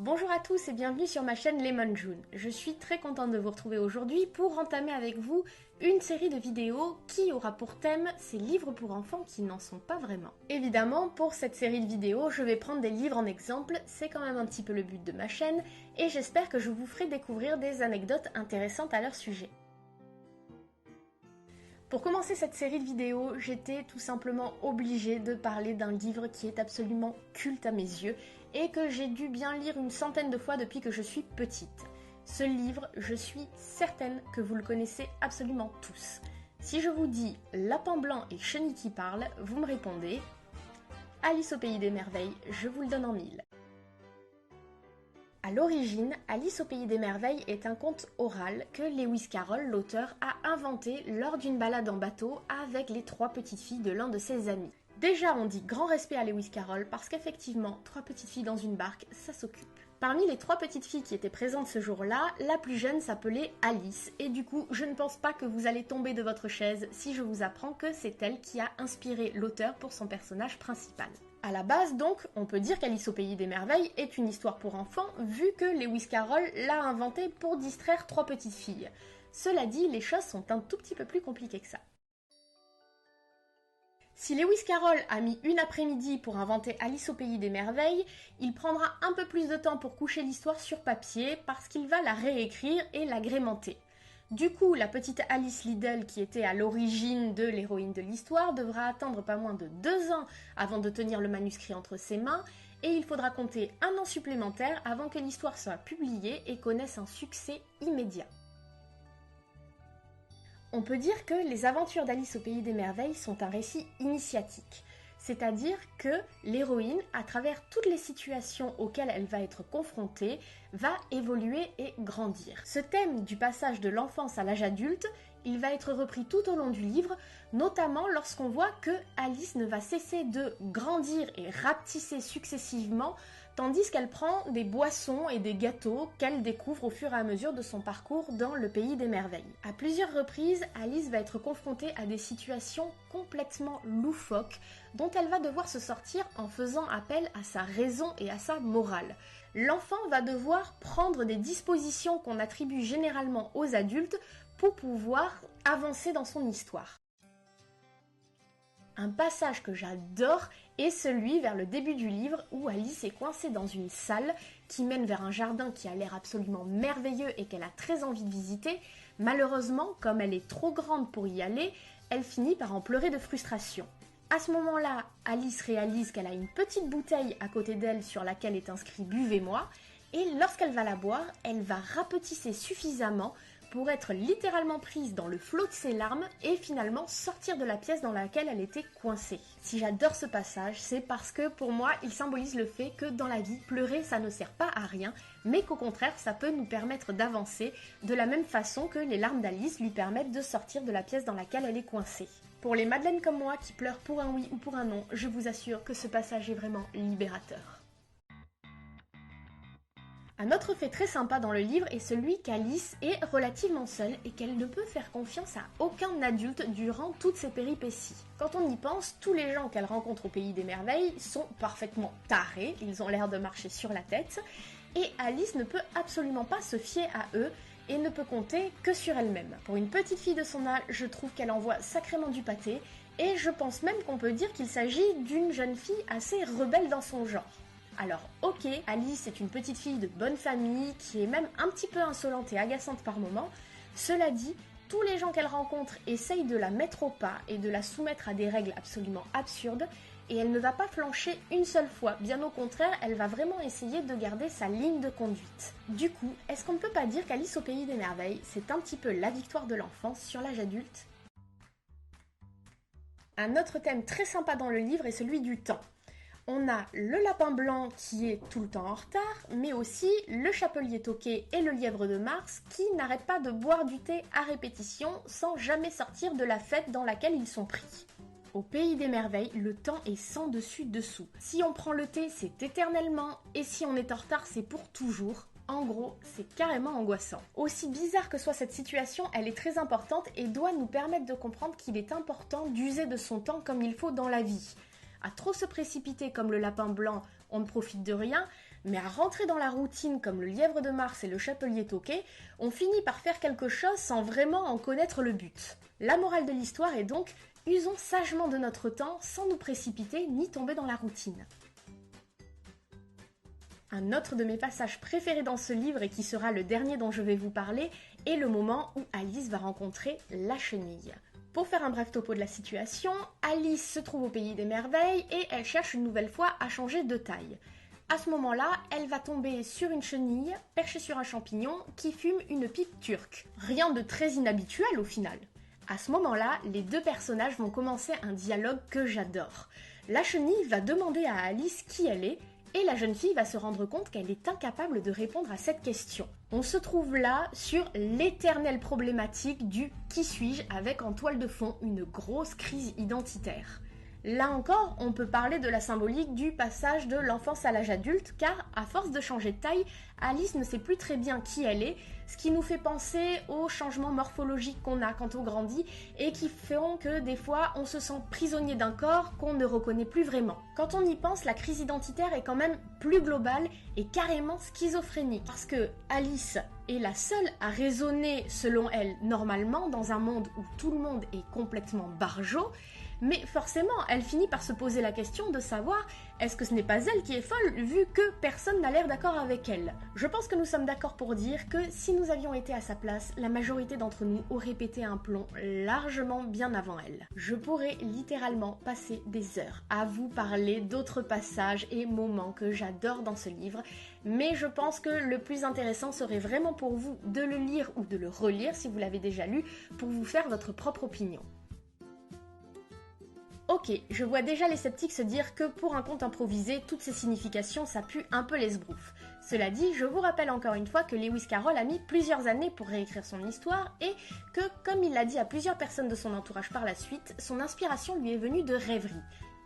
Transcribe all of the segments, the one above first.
Bonjour à tous et bienvenue sur ma chaîne Lemon June. Je suis très contente de vous retrouver aujourd'hui pour entamer avec vous une série de vidéos qui aura pour thème ces livres pour enfants qui n'en sont pas vraiment. Évidemment, pour cette série de vidéos, je vais prendre des livres en exemple, c'est quand même un petit peu le but de ma chaîne, et j'espère que je vous ferai découvrir des anecdotes intéressantes à leur sujet. Pour commencer cette série de vidéos, j'étais tout simplement obligée de parler d'un livre qui est absolument culte à mes yeux et que j'ai dû bien lire une centaine de fois depuis que je suis petite. Ce livre, je suis certaine que vous le connaissez absolument tous. Si je vous dis Lapin blanc et Chenille qui parle, vous me répondez Alice au pays des merveilles, je vous le donne en mille. À l'origine, Alice au pays des merveilles est un conte oral que Lewis Carroll, l'auteur, a inventé lors d'une balade en bateau avec les trois petites filles de l'un de ses amis. Déjà, on dit grand respect à Lewis Carroll parce qu'effectivement, trois petites filles dans une barque, ça s'occupe. Parmi les trois petites filles qui étaient présentes ce jour-là, la plus jeune s'appelait Alice, et du coup, je ne pense pas que vous allez tomber de votre chaise si je vous apprends que c'est elle qui a inspiré l'auteur pour son personnage principal. À la base donc, on peut dire qu'Alice au pays des merveilles est une histoire pour enfants vu que Lewis Carroll l'a inventée pour distraire trois petites filles. Cela dit, les choses sont un tout petit peu plus compliquées que ça. Si Lewis Carroll a mis une après-midi pour inventer Alice au pays des merveilles, il prendra un peu plus de temps pour coucher l'histoire sur papier parce qu'il va la réécrire et l'agrémenter. Du coup, la petite Alice Liddell, qui était à l'origine de l'héroïne de l'histoire, devra attendre pas moins de 2 ans avant de tenir le manuscrit entre ses mains, et il faudra compter 1 an supplémentaire avant que l'histoire soit publiée et connaisse un succès immédiat. On peut dire que les aventures d'Alice au pays des merveilles sont un récit initiatique, c'est-à-dire que l'héroïne, à travers toutes les situations auxquelles elle va être confrontée, va évoluer et grandir. Ce thème du passage de l'enfance à l'âge adulte, il va être repris tout au long du livre, notamment lorsqu'on voit que Alice ne va cesser de grandir et rapetisser successivement, tandis qu'elle prend des boissons et des gâteaux qu'elle découvre au fur et à mesure de son parcours dans le pays des merveilles. À plusieurs reprises, Alice va être confrontée à des situations complètement loufoques dont elle va devoir se sortir en faisant appel à sa raison et à sa morale. L'enfant va devoir prendre des dispositions qu'on attribue généralement aux adultes pour pouvoir avancer dans son histoire. Un passage que j'adore est celui vers le début du livre où Alice est coincée dans une salle qui mène vers un jardin qui a l'air absolument merveilleux et qu'elle a très envie de visiter. Malheureusement, comme elle est trop grande pour y aller, elle finit par en pleurer de frustration. À ce moment-là, Alice réalise qu'elle a une petite bouteille à côté d'elle sur laquelle est inscrit « Buvez-moi » et lorsqu'elle va la boire, elle va rapetisser suffisamment pour être littéralement prise dans le flot de ses larmes et finalement sortir de la pièce dans laquelle elle était coincée. Si j'adore ce passage, c'est parce que pour moi, il symbolise le fait que dans la vie, pleurer, ça ne sert pas à rien, mais qu'au contraire, ça peut nous permettre d'avancer de la même façon que les larmes d'Alice lui permettent de sortir de la pièce dans laquelle elle est coincée. Pour les madeleines comme moi qui pleurent pour un oui ou pour un non, je vous assure que ce passage est vraiment libérateur. Un autre fait très sympa dans le livre est celui qu'Alice est relativement seule et qu'elle ne peut faire confiance à aucun adulte durant toutes ses péripéties. Quand on y pense, tous les gens qu'elle rencontre au pays des merveilles sont parfaitement tarés, ils ont l'air de marcher sur la tête, et Alice ne peut absolument pas se fier à eux et ne peut compter que sur elle-même. Pour une petite fille de son âge, je trouve qu'elle envoie sacrément du pâté, et je pense même qu'on peut dire qu'il s'agit d'une jeune fille assez rebelle dans son genre. Alors ok, Alice est une petite fille de bonne famille qui est même un petit peu insolente et agaçante par moments. Cela dit, tous les gens qu'elle rencontre essayent de la mettre au pas et de la soumettre à des règles absolument absurdes et elle ne va pas flancher une seule fois. Bien au contraire, elle va vraiment essayer de garder sa ligne de conduite. Du coup, est-ce qu'on ne peut pas dire qu'Alice au pays des merveilles, c'est un petit peu la victoire de l'enfance sur l'âge adulte ? Un autre thème très sympa dans le livre est celui du temps. On a le lapin blanc qui est tout le temps en retard, mais aussi le chapelier toqué et le lièvre de Mars qui n'arrêtent pas de boire du thé à répétition sans jamais sortir de la fête dans laquelle ils sont pris. Au pays des merveilles, le temps est sans dessus dessous. Si on prend le thé, c'est éternellement, et si on est en retard, c'est pour toujours. En gros, c'est carrément angoissant. Aussi bizarre que soit cette situation, elle est très importante et doit nous permettre de comprendre qu'il est important d'user de son temps comme il faut dans la vie. À trop se précipiter comme le lapin blanc, on ne profite de rien, mais à rentrer dans la routine comme le lièvre de Mars et le chapelier toqué, on finit par faire quelque chose sans vraiment en connaître le but. La morale de l'histoire est donc, usons sagement de notre temps sans nous précipiter ni tomber dans la routine. Un autre de mes passages préférés dans ce livre et qui sera le dernier dont je vais vous parler est le moment où Alice va rencontrer la chenille. Pour faire un bref topo de la situation, Alice se trouve au pays des merveilles et elle cherche une nouvelle fois à changer de taille. À ce moment-là, elle va tomber sur une chenille perchée sur un champignon qui fume une pipe turque. Rien de très inhabituel au final. À ce moment-là, les deux personnages vont commencer un dialogue que j'adore. La chenille va demander à Alice qui elle est et la jeune fille va se rendre compte qu'elle est incapable de répondre à cette question. On se trouve là sur l'éternelle problématique du « qui suis-je » avec en toile de fond une grosse crise identitaire. Là encore, on peut parler de la symbolique du passage de l'enfance à l'âge adulte, car à force de changer de taille, Alice ne sait plus très bien qui elle est, ce qui nous fait penser aux changements morphologiques qu'on a quand on grandit et qui feront que des fois on se sent prisonnier d'un corps qu'on ne reconnaît plus vraiment. Quand on y pense, la crise identitaire est quand même plus globale et carrément schizophrénique, parce que Alice est la seule à raisonner selon elle normalement dans un monde où tout le monde est complètement barjot. Mais forcément, elle finit par se poser la question de savoir est-ce que ce n'est pas elle qui est folle vu que personne n'a l'air d'accord avec elle. Je pense que nous sommes d'accord pour dire que si nous avions été à sa place, la majorité d'entre nous aurait pété un plomb largement bien avant elle. Je pourrais littéralement passer des heures à vous parler d'autres passages et moments que j'adore dans ce livre, mais je pense que le plus intéressant serait vraiment pour vous de le lire ou de le relire si vous l'avez déjà lu pour vous faire votre propre opinion. Ok, je vois déjà les sceptiques se dire que pour un conte improvisé, toutes ces significations ça pue un peu l'esbrouf. Cela dit, je vous rappelle encore une fois que Lewis Carroll a mis plusieurs années pour réécrire son histoire et que, comme il l'a dit à plusieurs personnes de son entourage par la suite, son inspiration lui est venue de rêveries.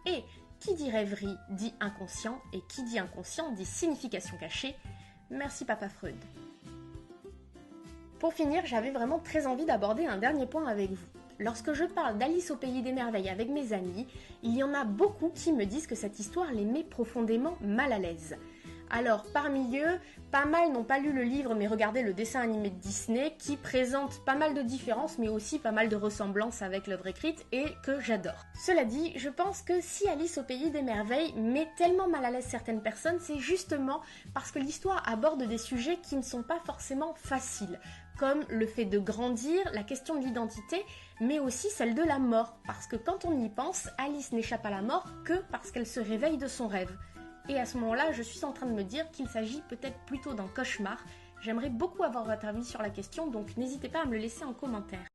Et qui dit rêverie dit inconscient, et qui dit inconscient dit signification cachée. Merci Papa Freud. Pour finir, j'avais vraiment très envie d'aborder un dernier point avec vous. Lorsque je parle d'Alice au pays des merveilles avec mes amis, il y en a beaucoup qui me disent que cette histoire les met profondément mal à l'aise. Alors, parmi eux, pas mal n'ont pas lu le livre mais regardé le dessin animé de Disney qui présente pas mal de différences mais aussi pas mal de ressemblances avec l'œuvre écrite et que j'adore. Cela dit, je pense que si Alice au pays des merveilles met tellement mal à l'aise certaines personnes, c'est justement parce que l'histoire aborde des sujets qui ne sont pas forcément faciles, comme le fait de grandir, la question de l'identité, mais aussi celle de la mort, parce que quand on y pense, Alice n'échappe à la mort que parce qu'elle se réveille de son rêve. Et à ce moment-là, je suis en train de me dire qu'il s'agit peut-être plutôt d'un cauchemar. J'aimerais beaucoup avoir votre avis sur la question, donc n'hésitez pas à me le laisser en commentaire.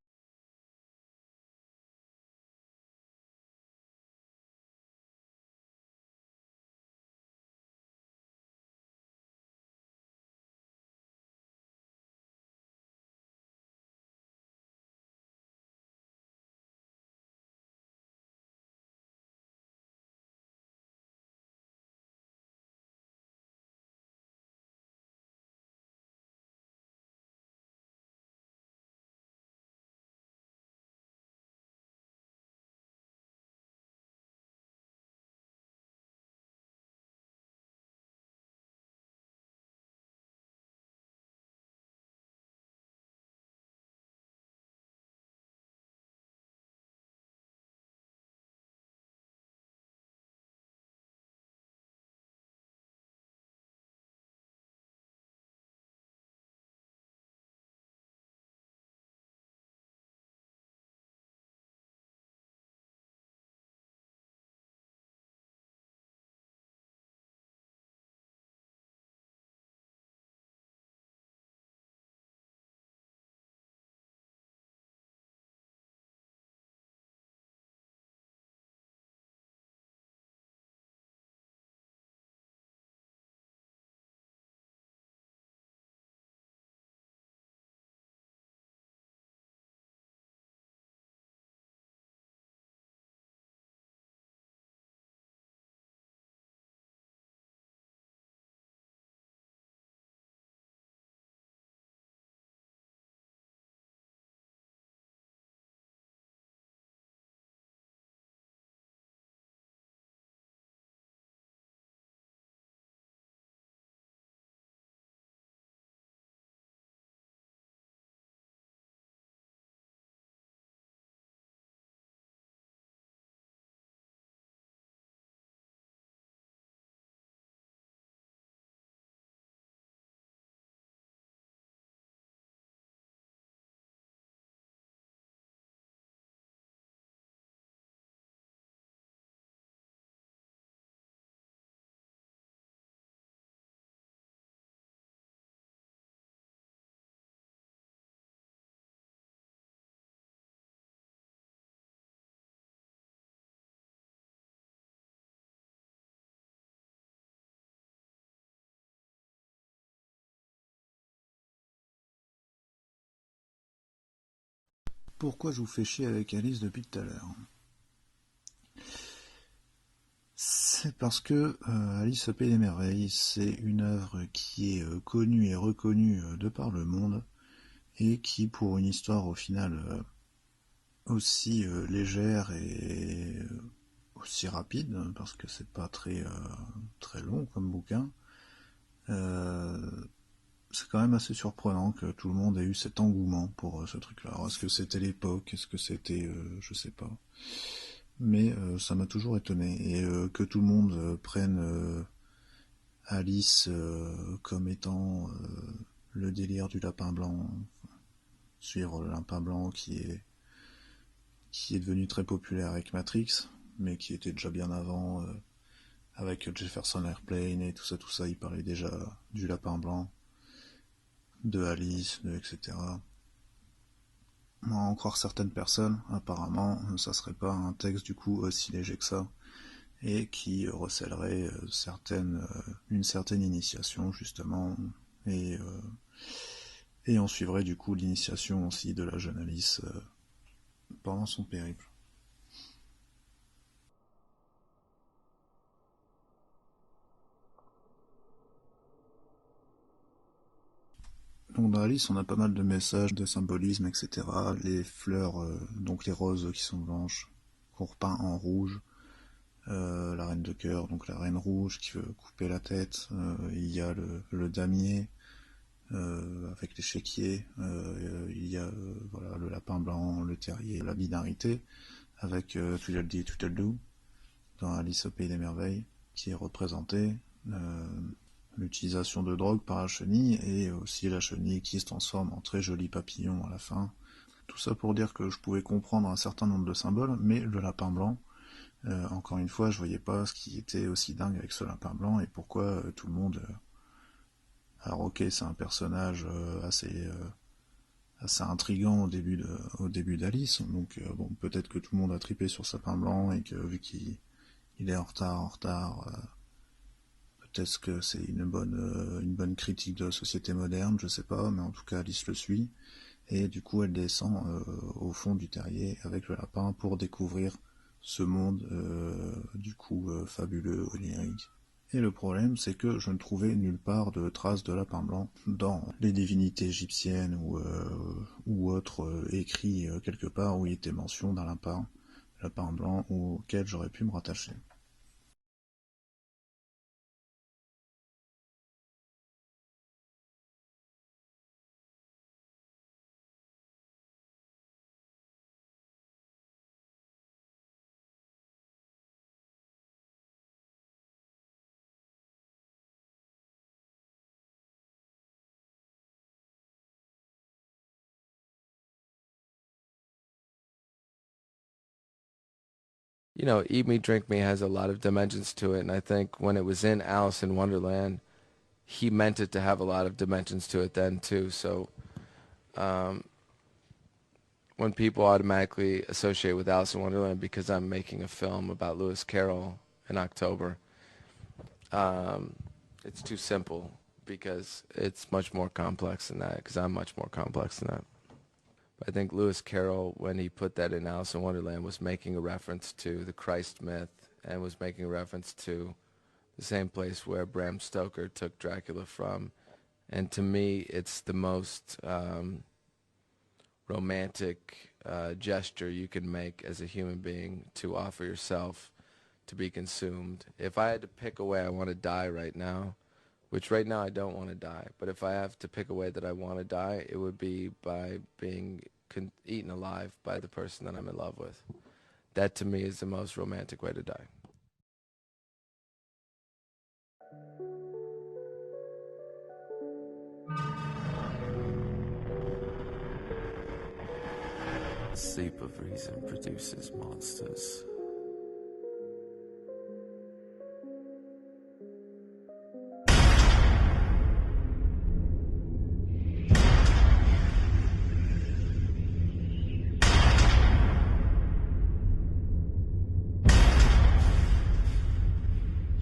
Pourquoi je vous fais chier avec Alice depuis tout à l'heure? C'est parce que Alice au Pays des Merveilles, c'est une œuvre qui est connue et reconnue de par le monde, et qui, pour une histoire au final aussi légère et aussi rapide, parce que c'est pas très long comme bouquin, c'est quand même assez surprenant que tout le monde ait eu cet engouement pour ce truc-là. Alors, est-ce que c'était l'époque? Est-ce que c'était... je sais pas. Mais ça m'a toujours étonné. Et que tout le monde prenne Alice comme étant le délire du lapin blanc, suivre le lapin blanc qui est devenu très populaire avec Matrix, mais qui était déjà bien avant avec Jefferson Airplane et tout ça, il parlait déjà du lapin blanc, de Alice, etc. En croire certaines personnes, apparemment, ça serait pas un texte du coup aussi léger que ça, et qui recèlerait une certaine initiation justement, et on suivrait du coup l'initiation aussi de la jeune Alice pendant son périple. Donc dans Alice, on a pas mal de messages, de symbolisme, etc. Les fleurs, donc les roses qui sont blanches, qu'on repeint en rouge. La reine de cœur, donc la reine rouge qui veut couper la tête. Il y a le damier avec l'échiquier. Il y a voilà, le lapin blanc, le terrier, la binarité avec Tweedledee et Tweedledoo dans Alice au Pays des Merveilles qui est représentée. L'utilisation de drogue par la chenille, et aussi la chenille qui se transforme en très joli papillon à la fin. Tout ça pour dire que je pouvais comprendre un certain nombre de symboles, mais le lapin blanc, encore une fois, je voyais pas ce qui était aussi dingue avec ce lapin blanc, et pourquoi tout le monde... Alors ok, c'est un personnage assez intriguant au début d'Alice, donc bon, peut-être que tout le monde a tripé sur ce lapin blanc, et que vu qu'il est en retard, peut-être que c'est une bonne critique de la société moderne, je sais pas, mais en tout cas Alice le suit, et du coup elle descend au fond du terrier avec le lapin pour découvrir ce monde du coup fabuleux, onirique. Et le problème, c'est que je ne trouvais nulle part de traces de lapin blanc dans les divinités égyptiennes ou autres écrits quelque part où il était mention d'un lapin blanc auquel j'aurais pu me rattacher. You know, Eat Me, Drink Me has a lot of dimensions to it, and I think when it was in Alice in Wonderland, he meant it to have a lot of dimensions to it then too. So um, when people automatically associate with Alice in Wonderland because I'm making a film about Lewis Carroll in October, it's too simple because it's much more complex than that, because I'm much more complex than that. I think Lewis Carroll, when he put that in Alice in Wonderland, was making a reference to the Christ myth, and was making a reference to the same place where Bram Stoker took Dracula from. And to me, it's the most romantic gesture you can make as a human being, to offer yourself to be consumed. If I had to pick a way I want to die right now, which right now I don't want to die, but if I have to pick a way that I want to die, it would be by being eaten alive by the person that I'm in love with. That to me is the most romantic way to die. Sleep of reason produces monsters.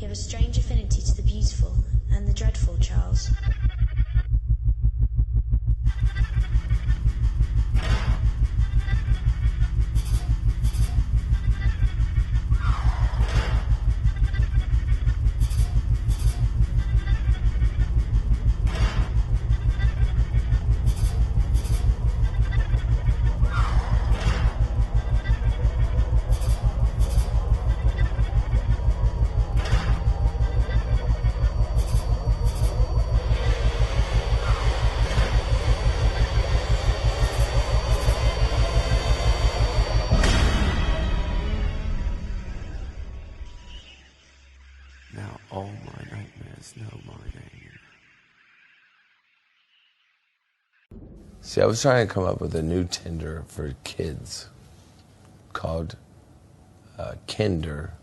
You have a strange affinity to the beautiful and the dreadful, Charles. See, I was trying to come up with a new Tinder for kids called Kinder.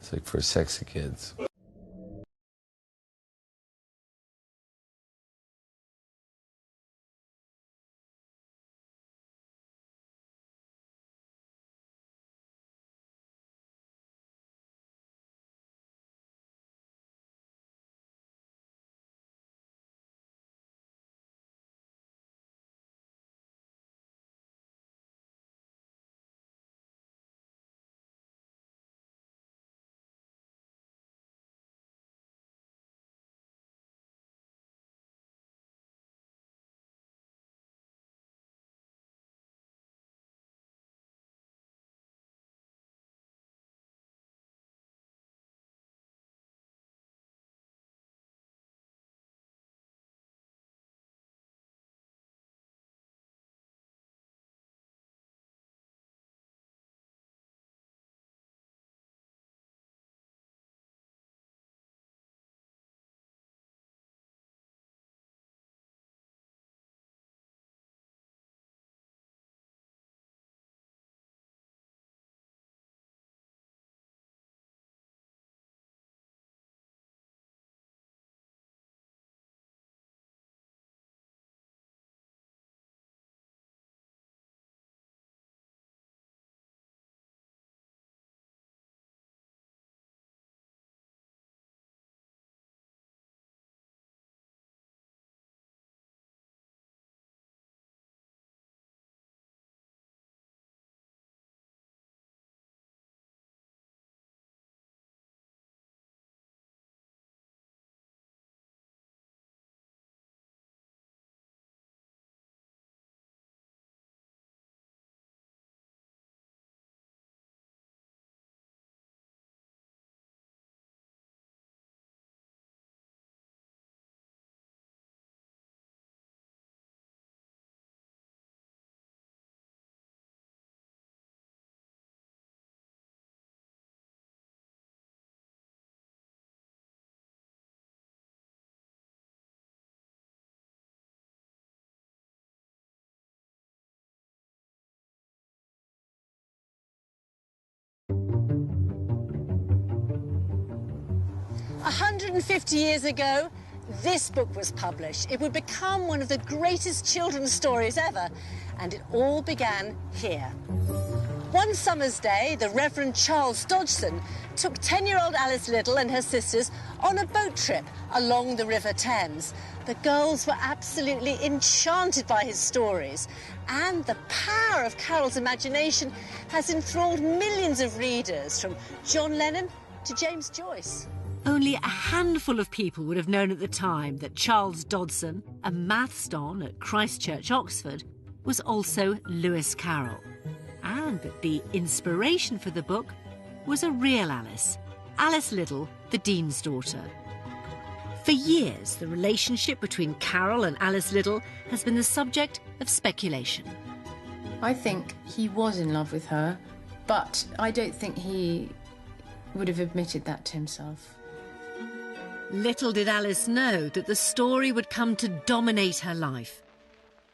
It's like for sexy kids. A 150 years ago, this book was published. It would become one of the greatest children's stories ever, and it all began here. One summer's day, the Reverend Charles Dodgson took 10-year-old Alice Liddell and her sisters on a boat trip along the River Thames. The girls were absolutely enchanted by his stories, and the power of Carol's imagination has enthralled millions of readers, from John Lennon to James Joyce. Only a handful of people would have known at the time that Charles Dodgson, a maths don at Christ Church, Oxford, was also Lewis Carroll, and that the inspiration for the book was a real Alice, Alice Liddell, the Dean's daughter. For years, the relationship between Carol and Alice Liddell has been the subject of speculation. I think he was in love with her, but I don't think he would have admitted that to himself. Little did Alice know that the story would come to dominate her life.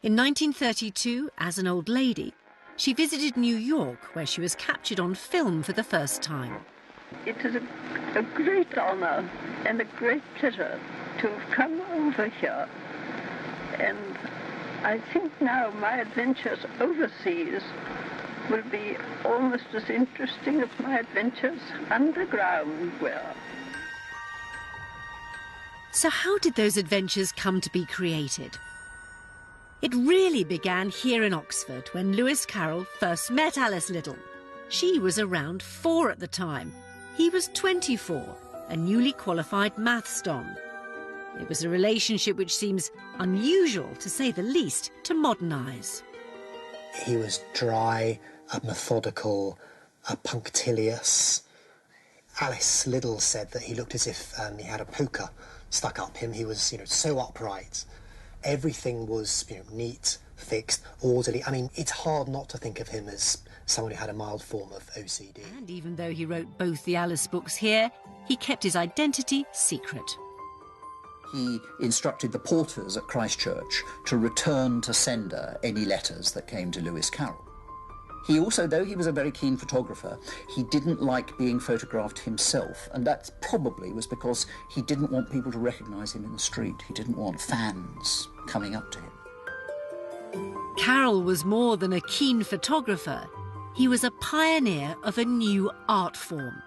In 1932, as an old lady, she visited New York, where she was captured on film for the first time. It is a great honour and a great pleasure to have come over here. And I think now my adventures overseas will be almost as interesting as my adventures underground were. So how did those adventures come to be created? It really began here in Oxford when Lewis Carroll first met Alice Liddell. She was around 4 at the time. He was 24, a newly qualified maths don. It was a relationship which seems unusual, to say the least, to modern eyes. He was dry, methodical, punctilious. Alice Liddell said that he looked as if he had a poker stuck up him. He was, so upright. Everything was, neat, fixed, orderly. I mean, it's hard not to think of him as someone who had a mild form of OCD. And even though he wrote both the Alice books here, he kept his identity secret. he instructed the porters at Christchurch to return to sender any letters that came to Lewis Carroll. He also, though he was a very keen photographer, he didn't like being photographed himself, and that probably was because he didn't want people to recognise him in the street. He didn't want fans coming up to him. Carroll was more than a keen photographer. He was a pioneer of a new art form.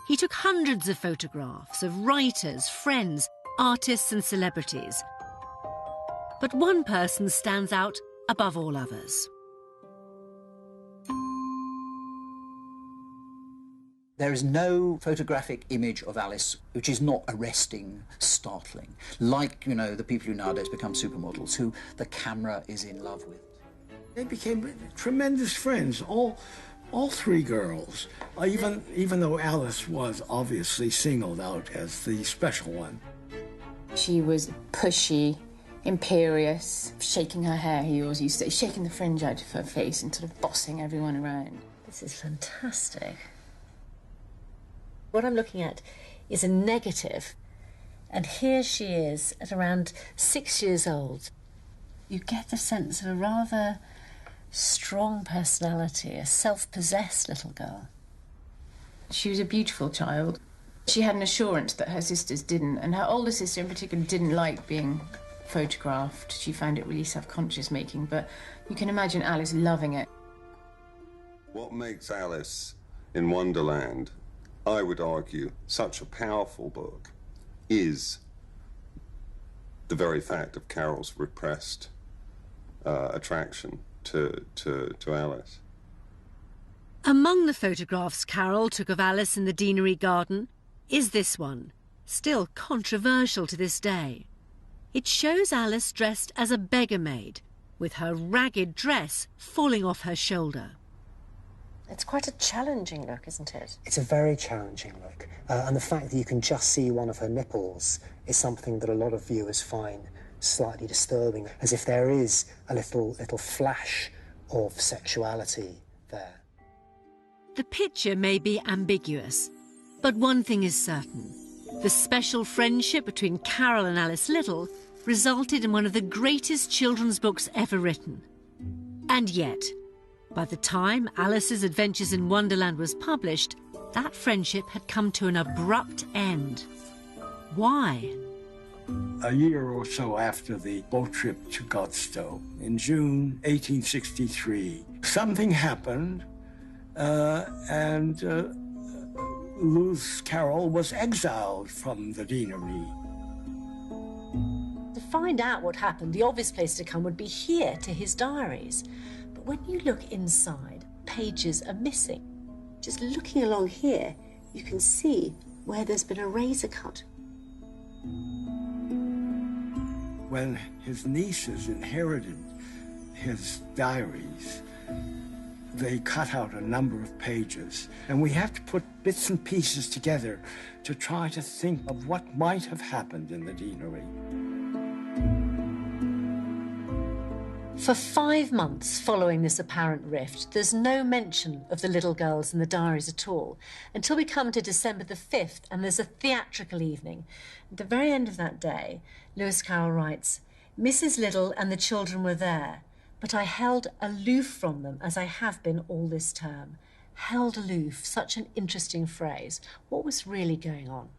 He took hundreds of photographs of writers, friends, artists and celebrities. But one person stands out above all others. There is no photographic image of Alice which is not arresting, startling, like, you know, the people who nowadays become supermodels, who the camera is in love with. They became tremendous friends, all three girls, even though Alice was obviously singled out as the special one. She was pushy, imperious, shaking her hair, he always used to say, shaking the fringe out of her face and sort of bossing everyone around. This is fantastic. What I'm looking at is a negative, and here she is at around 6 years old. You get the sense of a rather strong personality, a self-possessed little girl. She was a beautiful child. She had an assurance that her sisters didn't, and her older sister in particular didn't like being photographed. She found it really self-conscious making, but you can imagine Alice loving it. What makes Alice in Wonderland, I would argue, such a powerful book is the very fact of Carroll's repressed attraction to Alice. Among the photographs Carroll took of Alice in the Deanery garden is this one, still controversial to this day. It shows Alice dressed as a beggar maid, with her ragged dress falling off her shoulder. It's quite a challenging look, isn't it? It's a very challenging look. And the fact that you can just see one of her nipples is something that a lot of viewers find slightly disturbing, as if there is a little flash of sexuality there. The picture may be ambiguous, but one thing is certain. The special friendship between Carroll and Alice Liddell resulted in one of the greatest children's books ever written. And yet, by the time Alice's Adventures in Wonderland was published, that friendship had come to an abrupt end. Why? A year or so after the boat trip to Godstow, in June 1863, something happened, and Lewis Carroll was exiled from the deanery. To find out what happened, the obvious place to come would be here, to his diaries. But when you look inside, pages are missing. Just looking along here, you can see where there's been a razor cut. When his nieces inherited his diaries, they cut out a number of pages, and we have to put bits and pieces together to try to think of what might have happened in the deanery. For 5 months following this apparent rift, there's no mention of the little girls in the diaries at all, until we come to December the 5th, and there's a theatrical evening. At the very end of that day, Lewis Carroll writes, "Mrs. Liddell and the children were there, but I held aloof from them as I have been all this term." Held aloof, such an interesting phrase. What was really going on?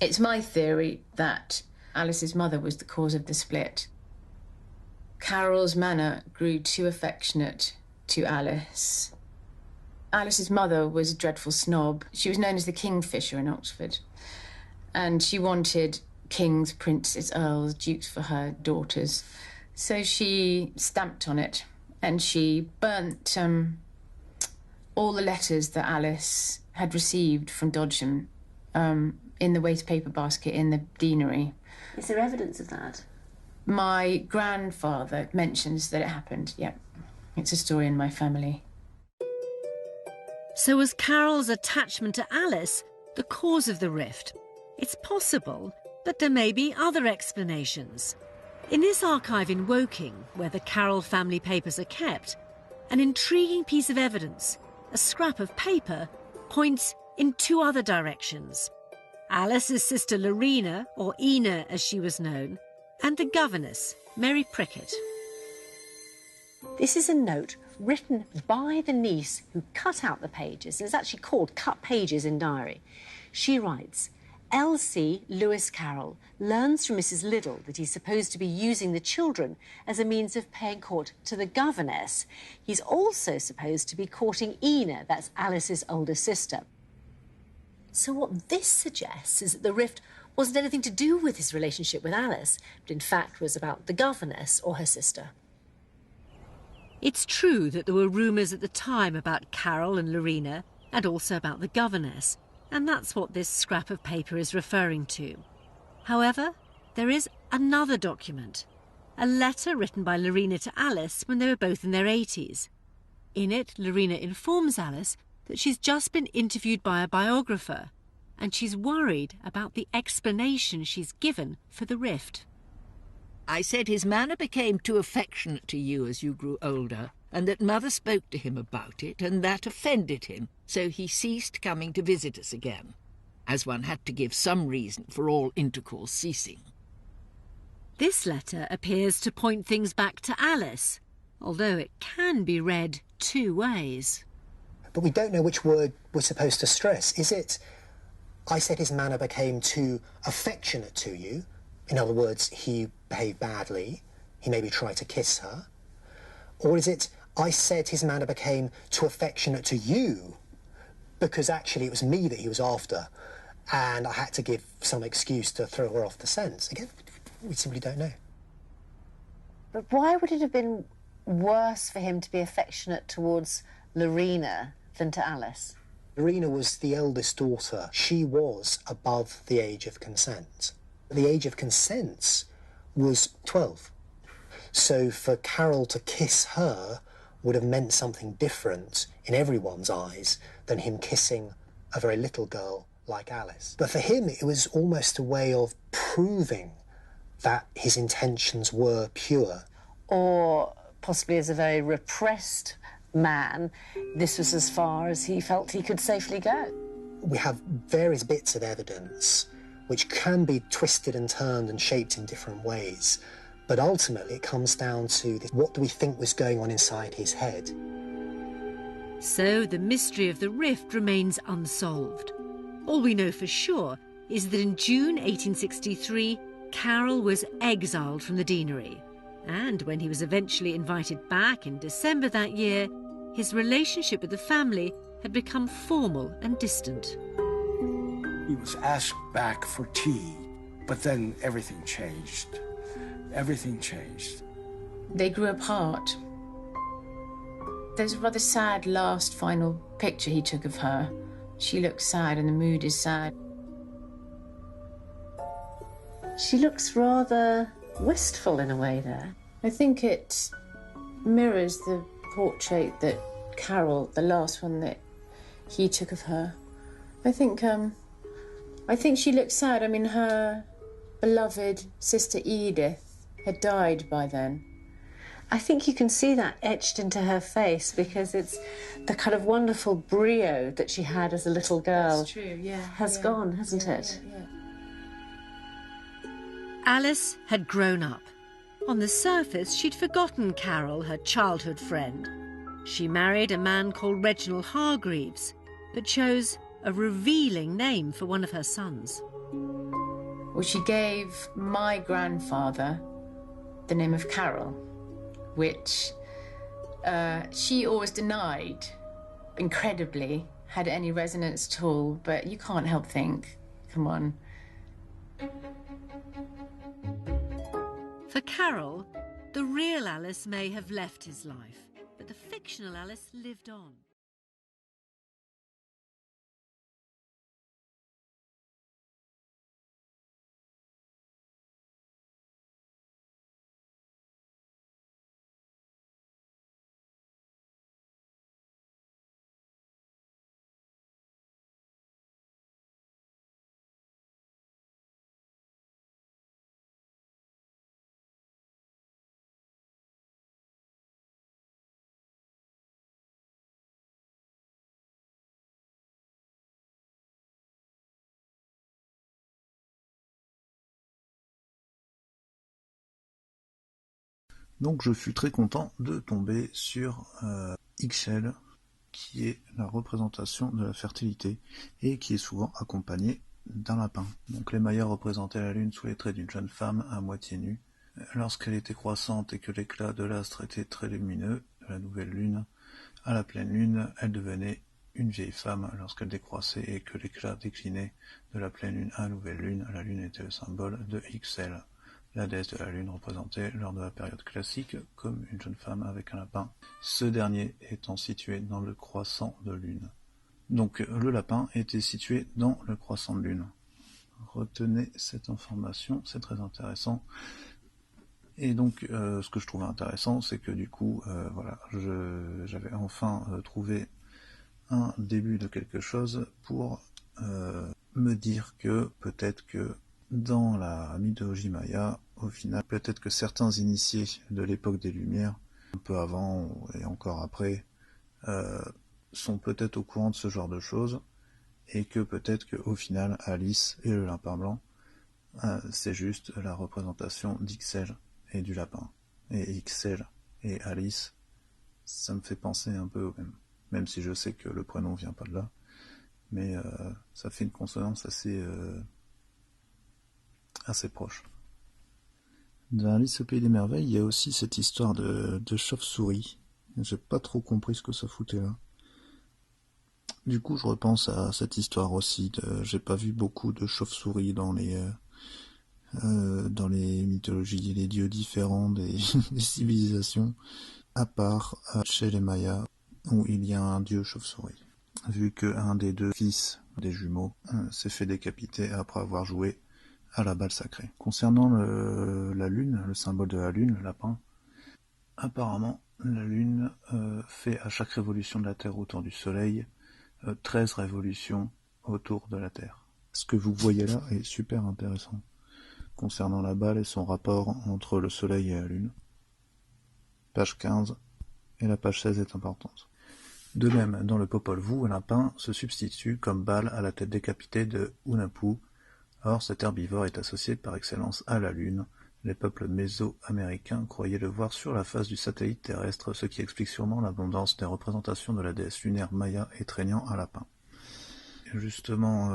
It's my theory that Alice's mother was the cause of the split. Carroll's manner grew too affectionate to Alice. Alice's mother was a dreadful snob. She was known as the Kingfisher in Oxford. And she wanted kings, princes, earls, dukes for her daughters. So she stamped on it, and she burnt all the letters that Alice had received from Dodgson in the waste paper basket in the deanery. Is there evidence of that? My grandfather mentions that it happened, yeah. It's a story in my family. So was Carroll's attachment to Alice the cause of the rift? It's possible, but there may be other explanations. In this archive in Woking, where the Carroll family papers are kept, an intriguing piece of evidence, a scrap of paper, points in 2 other directions. Alice's sister Lorena, or Ina as she was known, and the governess, Mary Prickett. This is a note written by the niece who cut out the pages. It's actually called Cut Pages in Diary. She writes, Elsie Lewis Carroll learns from Mrs. Liddell that he's supposed to be using the children as a means of paying court to the governess. He's also supposed to be courting Ina, that's Alice's older sister. So what this suggests is that the rift wasn't anything to do with his relationship with Alice, but in fact was about the governess or her sister. It's true that there were rumours at the time about Carol and Lorena, and also about the governess, and that's what this scrap of paper is referring to. However, there is another document, a letter written by Lorena to Alice when they were both in their 80s. In it, Lorena informs Alice that she's just been interviewed by a biographer, and she's worried about the explanation she's given for the rift. I said his manner became too affectionate to you as you grew older, and that Mother spoke to him about it, and that offended him, so he ceased coming to visit us again, as one had to give some reason for all intercourse ceasing. This letter appears to point things back to Alice, although it can be read two ways. But we don't know which word we're supposed to stress. Is it, I said his manner became too affectionate to you? In other words, he behaved badly, he maybe tried to kiss her? Or is it, I said his manner became too affectionate to you because actually it was me that he was after and I had to give some excuse to throw her off the scent? Again, we simply don't know. But why would it have been worse for him to be affectionate towards Lorena than to Alice? Lorena was the eldest daughter. She was above the age of consent. The age of consent was 12. So for Carol to kiss her would have meant something different in everyone's eyes than him kissing a very little girl like Alice. But for him, it was almost a way of proving that his intentions were pure. Or possibly as a very repressed man, this was as far as he felt he could safely go. We have various bits of evidence which can be twisted and turned and shaped in different ways. But ultimately it comes down to this, what do we think was going on inside his head? So the mystery of the rift remains unsolved. All we know for sure is that in June 1863, Carroll was exiled from the deanery. And when he was eventually invited back in December that year, his relationship with the family had become formal and distant. He was asked back for tea, but then everything changed. Everything changed. They grew apart. There's a rather sad last final picture he took of her. She looks sad and the mood is sad. She looks rather wistful in a way there. I think it mirrors the portrait that Carol, the last one that he took of her. I think she looks sad. I mean, her beloved sister Edith had died by then. I think you can see that etched into her face because it's the kind of wonderful brio that she had as a little girl. That's true, yeah. Has gone, hasn't it? Yeah. Alice had grown up. On the surface, she'd forgotten Carol, her childhood friend. She married a man called Reginald Hargreaves, but chose a revealing name for one of her sons. Well, she gave my grandfather the name of Carol, which she always denied, incredibly, had any resonance at all, but you can't help think, come on. For Carol, the real Alice may have left his life, but the fictional Alice lived on. Donc je fus très content de tomber sur Ixchel, qui est la représentation de la fertilité, et qui est souvent accompagnée d'un lapin. Donc les Mayas représentaient la lune sous les traits d'une jeune femme à moitié nue. Lorsqu'elle était croissante et que l'éclat de l'astre était très lumineux, de la nouvelle lune, à la pleine lune, elle devenait une vieille femme. Lorsqu'elle décroissait et que l'éclat déclinait de la pleine lune à la nouvelle lune, la lune était le symbole de Ixchel. La déesse de la lune représentée lors de la période classique comme une jeune femme avec un lapin, ce dernier étant situé dans le croissant de lune. Donc le lapin était situé dans le croissant de lune. Retenez cette information, c'est très intéressant. Et donc ce que je trouvais intéressant, c'est que du coup, voilà, j'avais enfin trouvé un début de quelque chose pour me dire que peut-être que dans la mythologie maya, au final, peut-être que certains initiés de l'époque des Lumières, un peu avant et encore après, sont peut-être au courant de ce genre de choses, et que peut-être qu'au final, Alice et le lapin blanc, c'est juste la représentation d'Ixchel et du lapin. Et Ixchel et Alice, ça me fait penser un peu au même. Même si je sais que le prénom vient pas de là, mais ça fait une consonance assez proche. Dans Alice au Pays des Merveilles, il y a aussi cette histoire de chauve-souris. J'ai pas trop compris ce que ça foutait là. Du coup, je repense à cette histoire aussi. J'ai pas vu beaucoup de chauves-souris dans les mythologies, les dieux différents des civilisations, à part chez les Mayas, où il y a un dieu chauve-souris. Vu qu'un des deux fils des jumeaux s'est fait décapiter après avoir joué à la balle sacrée. Concernant la lune, le symbole de la lune, le lapin, apparemment la lune fait à chaque révolution de la Terre autour du Soleil 13 révolutions autour de la Terre. Ce que vous voyez là est super intéressant concernant la balle et son rapport entre le Soleil et la Lune. Page 15 et la page 16 est importante. De même, dans le Popol Vuh, un lapin se substitue comme balle à la tête décapitée de Hunahpu. Or, cet herbivore est associé par excellence à la Lune. Les peuples méso-américains croyaient le voir sur la face du satellite terrestre, ce qui explique sûrement l'abondance des représentations de la déesse lunaire maya étreignant un lapin. Justement,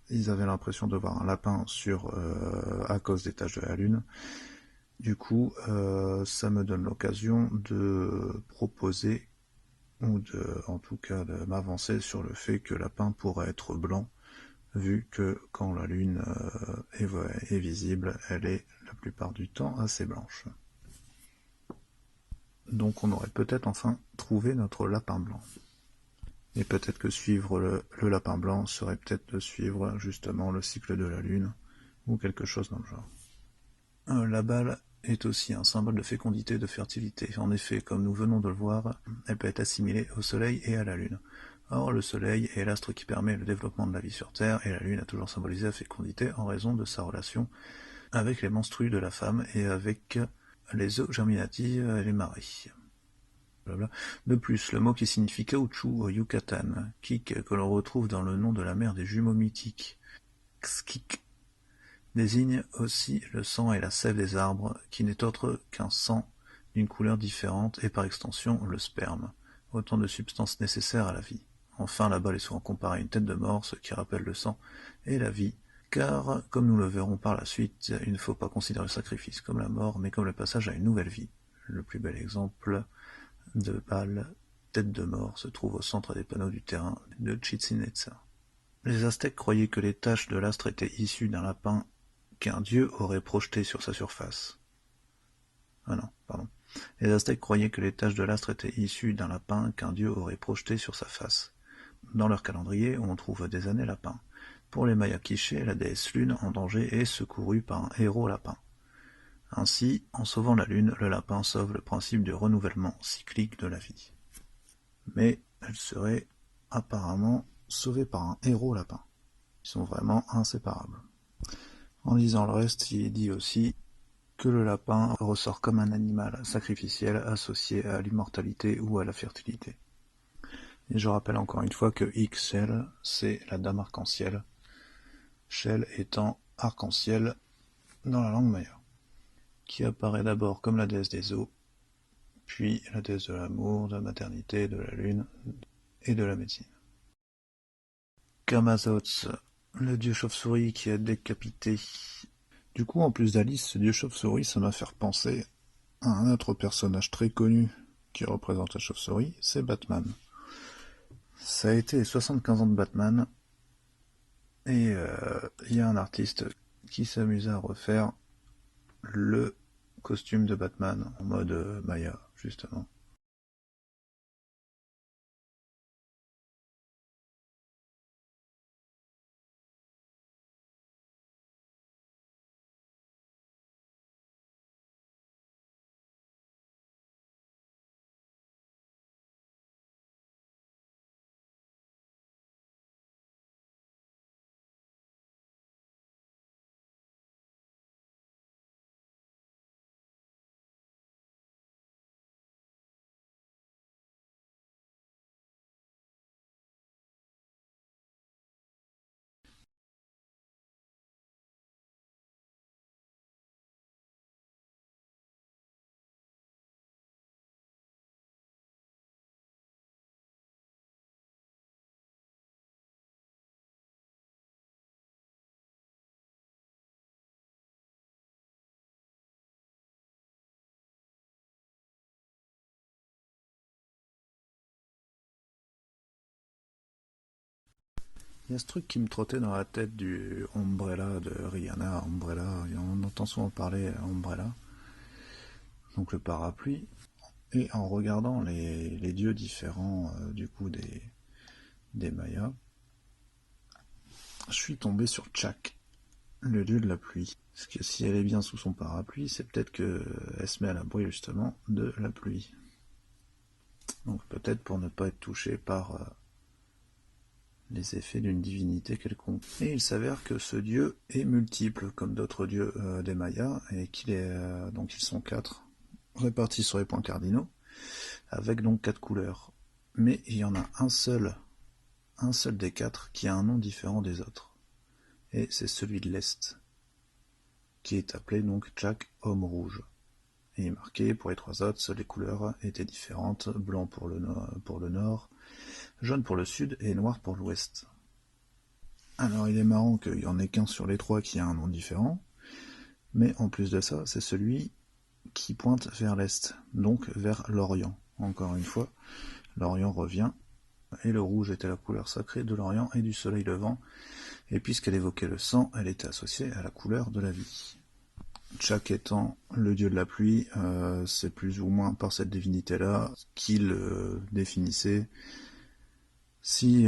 ils avaient l'impression de voir un lapin à cause des taches de la Lune. Du coup, ça me donne l'occasion de proposer, ou en tout cas de m'avancer sur le fait que le lapin pourrait être blanc, vu que quand la Lune est visible, elle est la plupart du temps assez blanche. Donc on aurait peut-être enfin trouvé notre lapin blanc. Et peut-être que suivre le lapin blanc serait peut-être de suivre justement le cycle de la Lune, ou quelque chose dans le genre. La balle est aussi un symbole de fécondité et de fertilité. En effet, comme nous venons de le voir, elle peut être assimilée au Soleil et à la Lune. Or, le Soleil est l'astre qui permet le développement de la vie sur Terre, et la Lune a toujours symbolisé la fécondité en raison de sa relation avec les menstrues de la femme et avec les eaux germinatives et les marées. De plus, le mot qui signifie caoutchouc au Yucatan, kik, que l'on retrouve dans le nom de la mer des jumeaux mythiques, Xkik, désigne aussi le sang et la sève des arbres, qui n'est autre qu'un sang d'une couleur différente et par extension le sperme, autant de substances nécessaires à la vie. Enfin, la balle est souvent comparée à une tête de mort, ce qui rappelle le sang et la vie, car, comme nous le verrons par la suite, il ne faut pas considérer le sacrifice comme la mort, mais comme le passage à une nouvelle vie. Le plus bel exemple de balle, tête de mort, se trouve au centre des panneaux du terrain de Chichén Itzá. Les Aztèques croyaient que les taches de l'astre étaient issues d'un lapin qu'un dieu aurait projeté sur sa surface. Les Aztèques croyaient que les taches de l'astre étaient issues d'un lapin qu'un dieu aurait projeté sur sa face. Dans leur calendrier, on trouve des années lapins. Pour les Mayas quichés, la déesse lune en danger est secourue par un héros lapin. Ainsi, en sauvant la lune, le lapin sauve le principe du renouvellement cyclique de la vie. Mais elle serait apparemment sauvée par un héros lapin. Ils sont vraiment inséparables. En lisant le reste, il est dit aussi que le lapin ressort comme un animal sacrificiel associé à l'immortalité ou à la fertilité. Et je rappelle encore une fois que Ixchel, c'est la dame arc-en-ciel, Shel étant arc-en-ciel dans la langue maya, qui apparaît d'abord comme la déesse des eaux, puis la déesse de l'amour, de la maternité, de la lune et de la médecine. Camazotz, le dieu chauve-souris qui est décapité. Du coup, en plus d'Alice, ce dieu chauve-souris, ça m'a fait penser à un autre personnage très connu qui représente la chauve-souris, c'est Batman. Ça a été les 75 ans de Batman, et il y a un artiste qui s'amusait à refaire le costume de Batman en mode Maya, justement. Il y a ce truc qui me trottait dans la tête du Umbrella de Rihanna, Umbrella, on entend souvent parler Umbrella, donc le parapluie, et en regardant les dieux différents du coup des Mayas, je suis tombé sur Chak, le dieu de la pluie. Parce que si elle est bien sous son parapluie, c'est peut-être qu'elle se met à l'abri justement de la pluie. Donc peut-être pour ne pas être touchée par les effets d'une divinité quelconque. Et il s'avère que ce dieu est multiple, comme d'autres dieux des Mayas, et donc ils sont 4, répartis sur les points cardinaux, avec donc 4 couleurs. Mais il y en a un seul des 4 qui a un nom différent des autres. Et c'est celui de l'Est, qui est appelé donc Chak, homme rouge. Et il est marqué pour les 3 autres, les couleurs étaient différentes, blanc pour le nord, jaune pour le sud et noir pour l'ouest. Alors il est marrant qu'il n'y en ait qu'un sur les 3 qui a un nom différent, mais en plus de ça, c'est celui qui pointe vers l'est, donc vers l'Orient. Encore une fois, l'Orient revient, et le rouge était la couleur sacrée de l'Orient et du soleil levant, et puisqu'elle évoquait le sang, elle était associée à la couleur de la vie. Chak étant le dieu de la pluie, c'est plus ou moins par cette divinité-là qu'il définissait si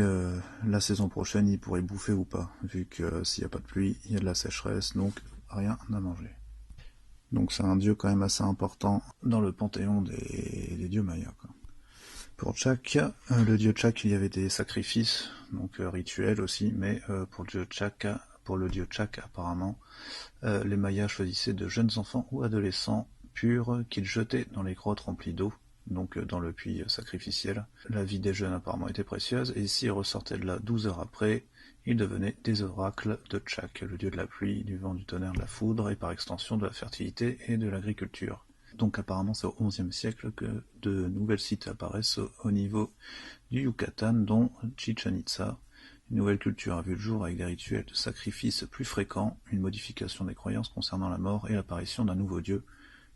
la saison prochaine il pourrait bouffer ou pas, vu que s'il n'y a pas de pluie, il y a de la sécheresse, donc rien à manger. Donc c'est un dieu quand même assez important dans le panthéon des dieux mayas, quoi. Pour Chak, le dieu Chak, il y avait des sacrifices, donc rituels aussi, mais pour le dieu Chak apparemment, les Mayas choisissaient de jeunes enfants ou adolescents purs qu'ils jetaient dans les grottes remplies d'eau, donc dans le puits sacrificiel. La vie des jeunes apparemment était précieuse, et s'ils ressortaient de là 12 heures après, ils devenaient des oracles de Chak, le dieu de la pluie, du vent, du tonnerre, de la foudre, et par extension de la fertilité et de l'agriculture. Donc apparemment c'est au XIe siècle que de nouvelles sites apparaissent au niveau du Yucatan, dont Chichen Itza. Une nouvelle culture a vu le jour avec des rituels de sacrifice plus fréquents, une modification des croyances concernant la mort et l'apparition d'un nouveau dieu,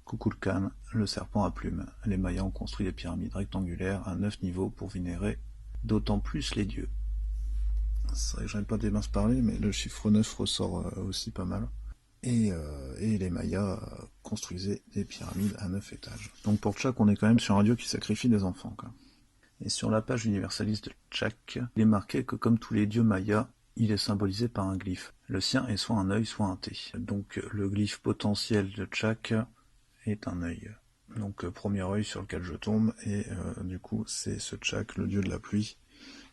Kukulkan, le serpent à plumes. Les Mayas ont construit des pyramides rectangulaires à 9 niveaux pour vénérer d'autant plus les dieux. C'est vrai que j'aime pas des minces parler, mais le chiffre 9 ressort aussi pas mal. Et les Mayas construisaient des pyramides à 9 étages. Donc pour Chak, on est quand même sur un dieu qui sacrifie des enfants, quoi. Et sur la page universaliste de Chak, il est marqué que comme tous les dieux mayas, il est symbolisé par un glyphe. Le sien est soit un œil, soit un T. Donc le glyphe potentiel de Chak est un œil. Donc premier œil sur lequel je tombe, et du coup c'est ce Chak, le dieu de la pluie.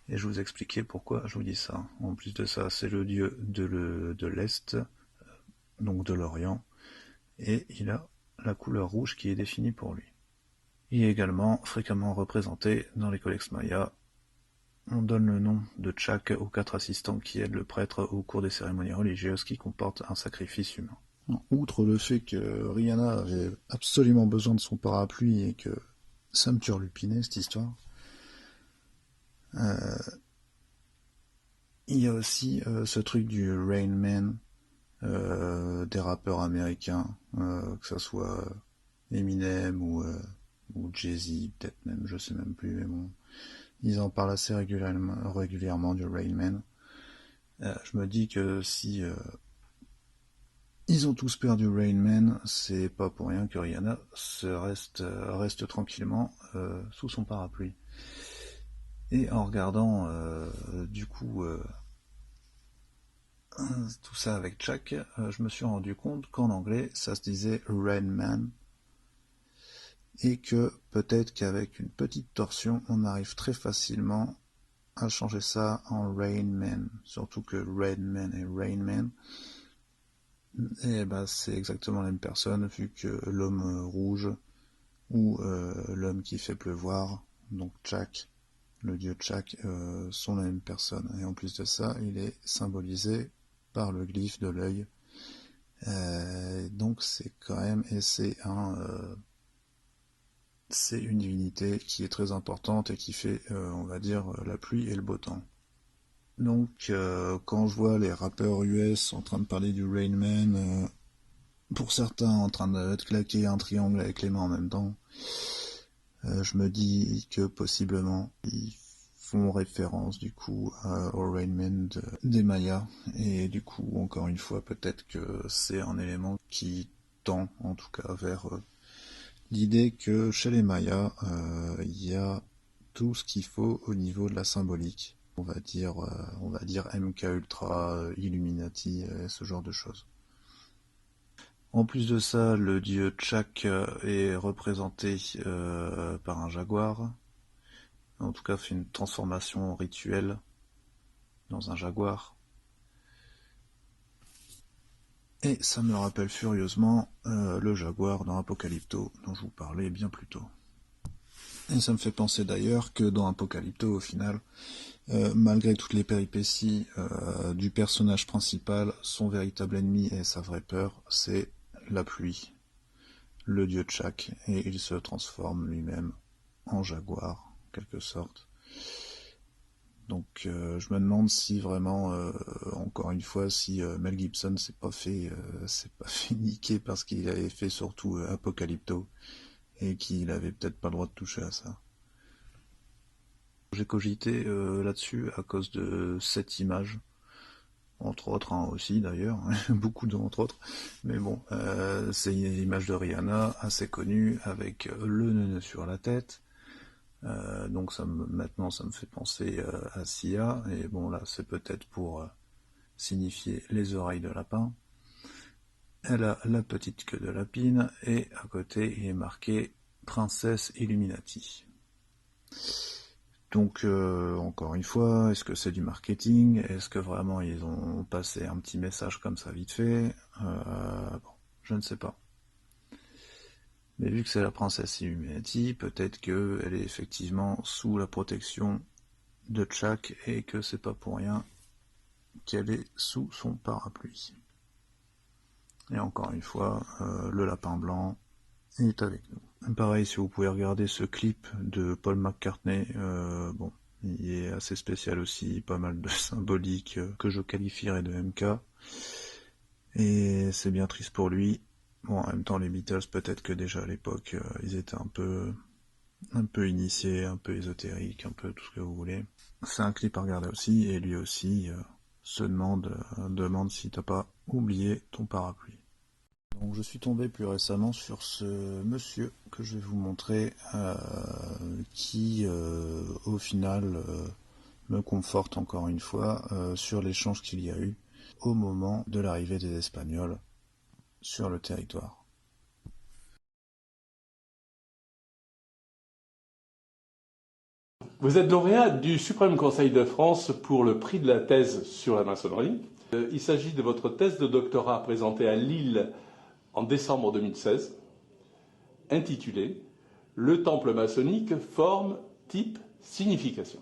Et je vais vous expliquer pourquoi je vous dis ça. En plus de ça, c'est le dieu de l'Est, donc de l'Orient, et il a la couleur rouge qui est définie pour lui. Il est également fréquemment représenté dans les codex mayas. On donne le nom de Chak aux 4 assistants qui aident le prêtre au cours des cérémonies religieuses qui comportent un sacrifice humain. Outre le fait que Rihanna avait absolument besoin de son parapluie et que ça me turlupinait cette histoire, il y a aussi ce truc du Rain Man, des rappeurs américains, que ça soit Eminem ou Jay-Z, peut-être même, je sais même plus, mais bon, ils en parlent assez régulièrement du Rain Man. Je me dis que si ils ont tous perdu Rain Man, c'est pas pour rien que Rihanna reste tranquillement sous son parapluie. Et en regardant du coup tout ça avec Chuck, je me suis rendu compte qu'en anglais ça se disait Rain Man, et que peut-être qu'avec une petite torsion on arrive très facilement à changer ça en Rain Man, surtout que Rain Man et Rain Man, et bah c'est exactement la même personne, vu que l'homme rouge ou l'homme qui fait pleuvoir, donc Chuck, le dieu Chuck, sont la même personne. Et en plus de ça, il est symbolisé par le glyphe de l'œil. Donc c'est quand même, et c'est une divinité qui est très importante et qui fait, on va dire, la pluie et le beau temps. Donc quand je vois les rappeurs US en train de parler du Rain Man, pour certains en train de claquer un triangle avec les mains en même temps, je me dis que possiblement ils font référence du coup au Rain Man des Mayas, et du coup encore une fois peut-être que c'est un élément qui tend en tout cas vers l'idée que chez les Mayas il y a tout ce qu'il faut au niveau de la symbolique, on va dire MK Ultra, Illuminati, ce genre de choses. En plus de ça, le dieu Chuck est représenté par un jaguar. En tout cas, fait une transformation rituelle dans un jaguar. Et ça me rappelle furieusement le jaguar dans Apocalypto, dont je vous parlais bien plus tôt. Et ça me fait penser d'ailleurs que dans Apocalypto, au final, malgré toutes les péripéties du personnage principal, son véritable ennemi et sa vraie peur, c'est la pluie, le dieu Chuck, et il se transforme lui-même en jaguar, en quelque sorte. Donc je me demande si vraiment, encore une fois, si Mel Gibson s'est pas fait niquer parce qu'il avait fait surtout Apocalypto, et qu'il avait peut-être pas le droit de toucher à ça. J'ai cogité là-dessus à cause de cette image, entre autres aussi d'ailleurs, beaucoup d'entre autres, mais bon, c'est une image de Rihanna assez connue avec le nœud sur la tête, donc maintenant ça me fait penser à Sia, et bon là c'est peut-être pour signifier les oreilles de lapin. Elle a la petite queue de lapine, et à côté il est marqué Princesse Illuminati. Donc, encore une fois, est-ce que c'est du marketing? Est-ce que vraiment ils ont passé un petit message comme ça vite fait? Bon, je ne sais pas. Mais vu que c'est la princesse Illuminati, peut-être qu'elle est effectivement sous la protection de Chuck, et que c'est pas pour rien qu'elle est sous son parapluie. Et encore une fois, le lapin blanc est avec nous. Pareil, si vous pouvez regarder ce clip de Paul McCartney, bon, il est assez spécial aussi, pas mal de symbolique que je qualifierais de MK, et c'est bien triste pour lui. Bon, en même temps, les Beatles, peut-être que déjà à l'époque, ils étaient un peu initiés, un peu ésotériques, un peu tout ce que vous voulez. C'est un clip à regarder aussi, et lui aussi se demande si t'as pas oublié ton parapluie. Donc je suis tombé plus récemment sur ce monsieur que je vais vous montrer, qui au final me conforte encore une fois sur l'échange qu'il y a eu au moment de l'arrivée des Espagnols sur le territoire. Vous êtes lauréat du Suprême Conseil de France pour le prix de la thèse sur la maçonnerie. Il s'agit de votre thèse de doctorat présentée à Lille en décembre 2016, intitulée « Le temple maçonnique, forme, type, signification ».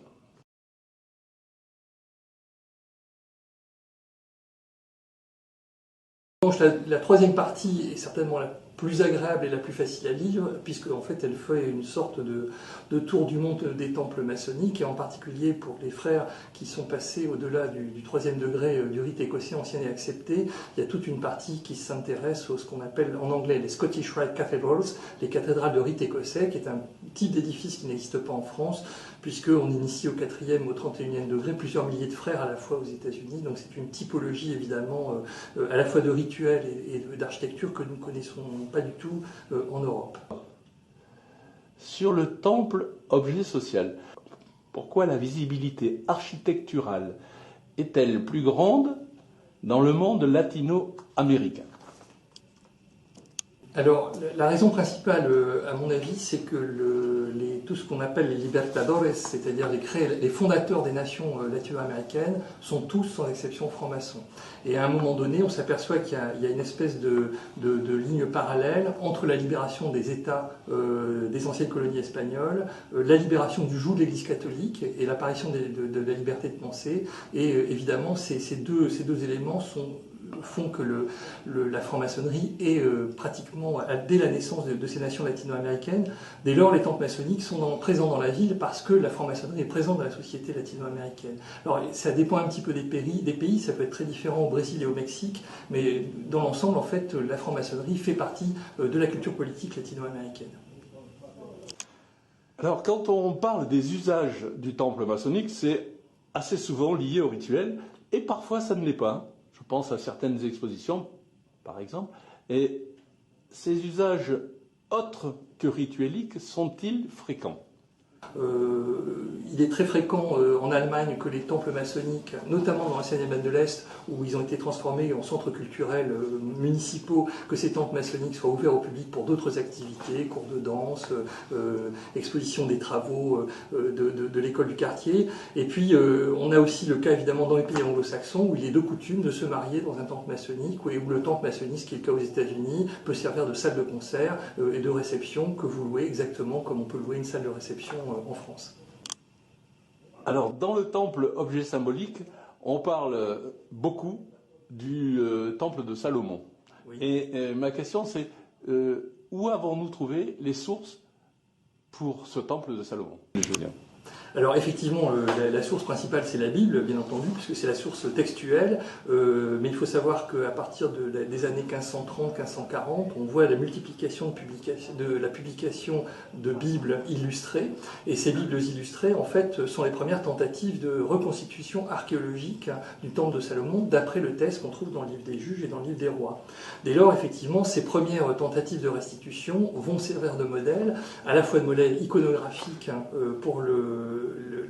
La troisième partie est certainement la plus agréable et la plus facile à lire, puisque en fait elle fait une sorte de tour du monde des temples maçonniques, et en particulier pour les frères qui sont passés au-delà du troisième degré du rite écossais ancien et accepté, il y a toute une partie qui s'intéresse à ce qu'on appelle en anglais les Scottish Rite Cathedrals, les cathédrales de rite écossais, qui est un type d'édifice qui n'existe pas en France, puisqu'on initie au 4e, au 31e degré plusieurs milliers de frères à la fois aux États-Unis. Donc c'est une typologie évidemment à la fois de rituel et d'architecture que nous ne connaissons pas du tout en Europe. Sur le temple objet social, pourquoi la visibilité architecturale est-elle plus grande dans le monde latino-américain ? Alors, la raison principale, à mon avis, c'est que tout ce qu'on appelle les libertadores, c'est-à-dire les fondateurs des nations latino-américaines, sont tous, sans exception, francs-maçons. Et à un moment donné, on s'aperçoit qu'il y a une espèce de ligne parallèle entre la libération des États des anciennes colonies espagnoles, la libération du joug de l'Église catholique et l'apparition de la liberté de penser. Et évidemment, ces deux éléments font que la franc-maçonnerie est pratiquement, dès la naissance de ces nations latino-américaines, dès lors les temples maçonniques sont présents dans la ville parce que la franc-maçonnerie est présente dans la société latino-américaine. Alors ça dépend un petit peu des pays, ça peut être très différent au Brésil et au Mexique, mais dans l'ensemble, en fait, la franc-maçonnerie fait partie de la culture politique latino-américaine. Alors quand on parle des usages du temple maçonnique, c'est assez souvent lié au rituel, et parfois ça ne l'est pas. Je pense à certaines expositions, par exemple, et ces usages autres que ritueliques sont-ils fréquents ? Il est très fréquent en Allemagne que les temples maçonniques, notamment dans l'ancienne Allemagne de l'Est, où ils ont été transformés en centres culturels municipaux, que ces temples maçonniques soient ouverts au public pour d'autres activités, cours de danse, exposition des travaux de l'école du quartier. Et puis on a aussi le cas évidemment dans les pays anglo-saxons où il est de coutume de se marier dans un temple maçonnique, où le temple maçonnique, ce qui est le cas aux États-Unis, peut servir de salle de concert et de réception que vous louez exactement comme on peut louer une salle de réception en France. Alors, dans le temple objet symbolique, on parle beaucoup du temple de Salomon. Oui. Et ma question, c'est où avons-nous trouvé les sources pour ce temple de Salomon ? Julien. Alors effectivement, la source principale c'est la Bible, bien entendu, puisque c'est la source textuelle, mais il faut savoir qu'à partir des années 1530-1540, on voit la multiplication de la publication de Bibles illustrées, et ces Bibles illustrées, en fait, sont les premières tentatives de reconstitution archéologique du temple de Salomon, d'après le texte qu'on trouve dans le livre des Juges et dans le livre des Rois. Dès lors, effectivement, ces premières tentatives de restitution vont servir de modèle, à la fois de modèle iconographique pour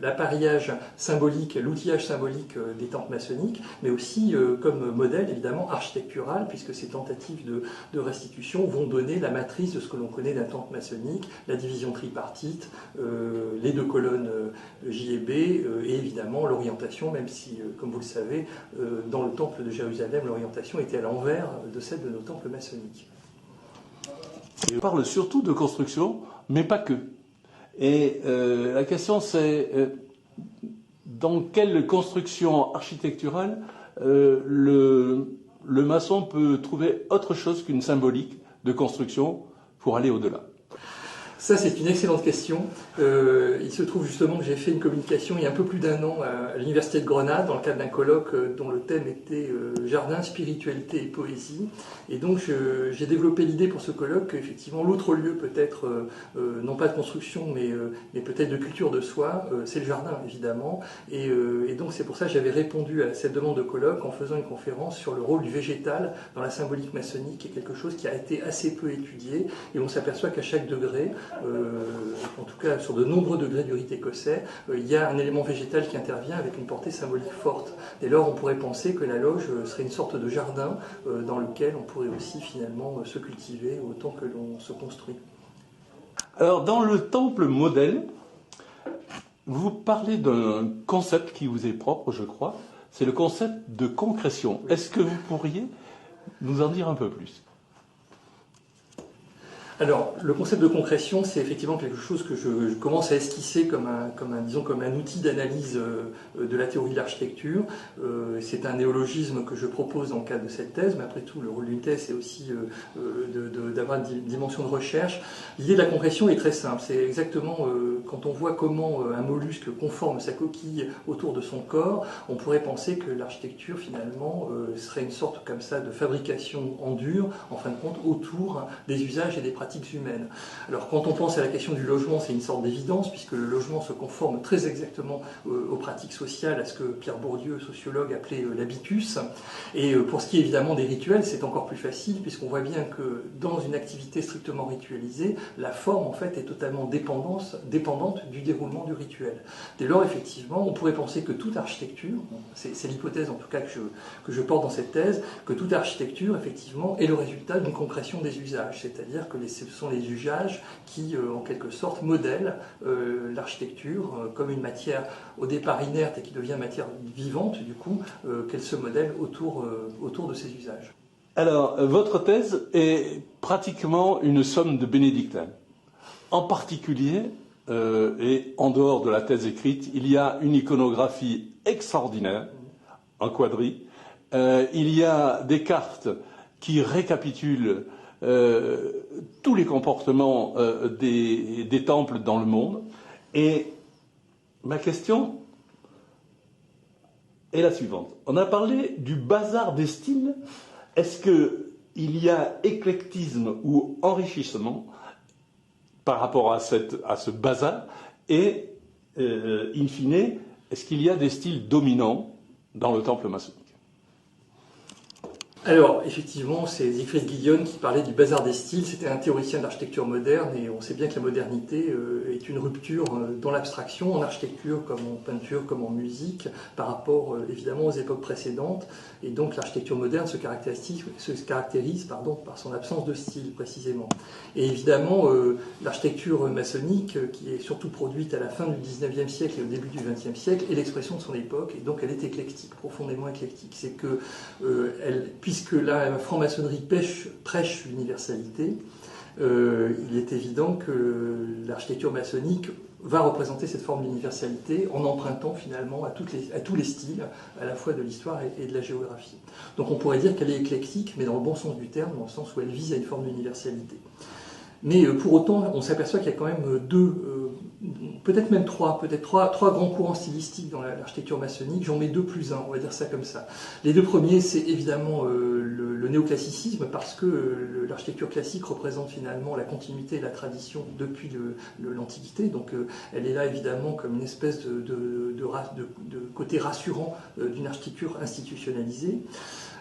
l'appareillage symbolique, l'outillage symbolique des temples maçonniques, mais aussi comme modèle évidemment architectural, puisque ces tentatives de restitution vont donner la matrice de ce que l'on connaît d'un temple maçonnique, la division tripartite, les deux colonnes J et B, et évidemment l'orientation, même si, comme vous le savez, dans le temple de Jérusalem, l'orientation était à l'envers de celle de nos temples maçonniques. Et on parle surtout de construction, mais pas que. Et la question c'est dans quelle construction architecturale le maçon peut trouver autre chose qu'une symbolique de construction pour aller au-delà ? Ça, c'est une excellente question. Il se trouve justement que j'ai fait une communication il y a un peu plus d'un an à l'Université de Grenade, dans le cadre d'un colloque dont le thème était Jardin, spiritualité et poésie. Et donc, j'ai développé l'idée pour ce colloque qu'effectivement, l'autre lieu peut-être, non pas de construction, mais peut-être de culture de soi, c'est le jardin, évidemment. Et donc, c'est pour ça que j'avais répondu à cette demande de colloque en faisant une conférence sur le rôle du végétal dans la symbolique maçonnique, qui est quelque chose qui a été assez peu étudié. Et on s'aperçoit qu'à chaque degré, en tout cas sur de nombreux degrés du rite écossais, il y a un élément végétal qui intervient avec une portée symbolique forte. Dès lors, on pourrait penser que la loge serait une sorte de jardin dans lequel on pourrait aussi finalement se cultiver autant que l'on se construit. Alors, dans le temple modèle, vous parlez d'un concept qui vous est propre, je crois, c'est le concept de concrétion. Est-ce que vous pourriez nous en dire un peu plus ? Alors, le concept de concrétion, c'est effectivement quelque chose que je commence à esquisser comme un outil d'analyse de la théorie de l'architecture. C'est un néologisme que je propose dans le cadre de cette thèse, mais après tout, le rôle d'une thèse, c'est aussi d'avoir une dimension de recherche. L'idée de la concrétion est très simple. C'est exactement quand on voit comment un mollusque conforme sa coquille autour de son corps, on pourrait penser que l'architecture, finalement, serait une sorte comme ça de fabrication en dur, en fin de compte, autour des usages et des pratiques humaines. Alors quand on pense à la question du logement, c'est une sorte d'évidence, puisque le logement se conforme très exactement aux pratiques sociales, à ce que Pierre Bourdieu, sociologue, appelait l'habitus. Et pour ce qui est évidemment des rituels, c'est encore plus facile, puisqu'on voit bien que dans une activité strictement ritualisée, la forme en fait est totalement dépendante du déroulement du rituel. Dès lors, effectivement, on pourrait penser que toute architecture, c'est l'hypothèse en tout cas que je porte dans cette thèse, que toute architecture, effectivement, est le résultat d'une concrétion des usages, c'est-à-dire que ce sont les usages qui, en quelque sorte, modèlent l'architecture comme une matière au départ inerte et qui devient matière vivante, du coup, qu'elle se modèle autour de ces usages. Alors, votre thèse est pratiquement une somme de bénédictins. En particulier, et en dehors de la thèse écrite, il y a une iconographie extraordinaire, en quadri. Il y a des cartes qui récapitulent tous les comportements des temples dans le monde. Et ma question est la suivante. On a parlé du bazar des styles. Est-ce qu'il y a éclectisme ou enrichissement par rapport à ce bazar? Et, in fine, est-ce qu'il y a des styles dominants dans le temple maçonnique? Alors, effectivement, c'est Siegfried Giedion qui parlait du bazar des styles. C'était un théoricien de l'architecture moderne, et on sait bien que la modernité est une rupture dans l'abstraction, en architecture comme en peinture, comme en musique, par rapport évidemment aux époques précédentes. Et donc l'architecture moderne se caractérise par son absence de style, précisément. Et évidemment, l'architecture maçonnique, qui est surtout produite à la fin du XIXe siècle et au début du XXe siècle, est l'expression de son époque, et donc elle est éclectique, profondément éclectique. C'est que puisque la franc-maçonnerie prêche l'universalité, il est évident que l'architecture maçonnique va représenter cette forme d'universalité en empruntant finalement à tous les styles, à la fois de l'histoire et de la géographie. Donc on pourrait dire qu'elle est éclectique, mais dans le bon sens du terme, dans le sens où elle vise à une forme d'universalité. Mais pour autant, on s'aperçoit qu'il y a quand même peut-être trois grands courants stylistiques dans l'architecture maçonnique. J'en mets deux plus un, on va dire ça comme ça. Les deux premiers, c'est évidemment le néoclassicisme, parce que l'architecture classique représente finalement la continuité et la tradition depuis l'Antiquité. Donc elle est là évidemment comme une espèce de côté rassurant d'une architecture institutionnalisée.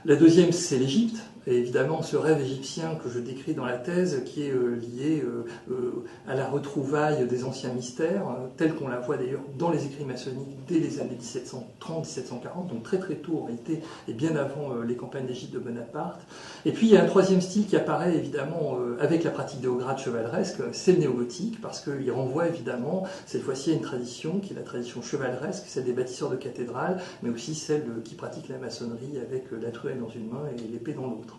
La deuxième, c'est l'Égypte, et évidemment ce rêve égyptien que je décris dans la thèse, qui est lié à la retrouvaille des anciens mystères, telle qu'on la voit d'ailleurs dans les écrits maçonniques dès les années 1730-1740, donc très très tôt en réalité, et bien avant les campagnes d'Égypte de Bonaparte. Et puis il y a un troisième style qui apparaît évidemment avec la pratique des hauts grades chevaleresques, c'est le néogothique, parce qu'il renvoie évidemment cette fois-ci à une tradition qui est la tradition chevaleresque, celle des bâtisseurs de cathédrales, mais aussi celle qui pratiquent la maçonnerie avec la truelle dans une main et l'épée dans l'autre.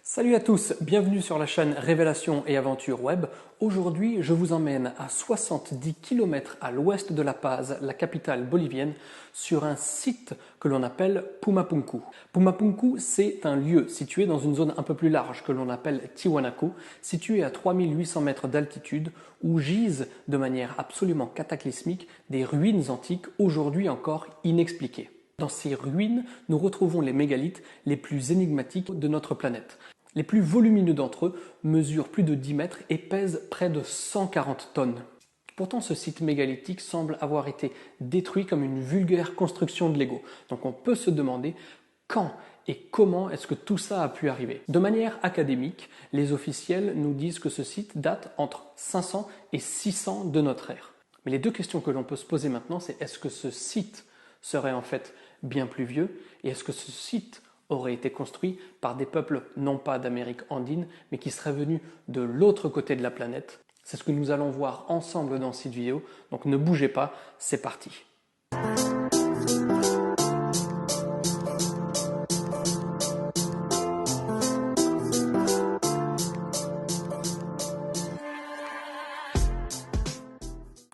Salut à tous, bienvenue sur la chaîne Révélations et Aventures Web. Aujourd'hui, je vous emmène à 70 km à l'ouest de La Paz, la capitale bolivienne, sur un site que l'on appelle Pumapunku. Pumapunku, c'est un lieu situé dans une zone un peu plus large que l'on appelle Tiwanaku, situé à 3800 mètres d'altitude, où gisent de manière absolument cataclysmique des ruines antiques aujourd'hui encore inexpliquées. Dans ces ruines, nous retrouvons les mégalithes les plus énigmatiques de notre planète. Les plus volumineux d'entre eux mesurent plus de 10 mètres et pèsent près de 140 tonnes. Pourtant, ce site mégalithique semble avoir été détruit comme une vulgaire construction de Lego. Donc on peut se demander quand et comment est-ce que tout ça a pu arriver. De manière académique, les officiels nous disent que ce site date entre 500 et 600 de notre ère. Mais les deux questions que l'on peut se poser maintenant, c'est est-ce que ce site serait en fait bien plus vieux et est-ce que ce site aurait été construit par des peuples non pas d'Amérique andine, mais qui seraient venus de l'autre côté de la planète. C'est ce que nous allons voir ensemble dans cette vidéo, donc ne bougez pas, c'est parti.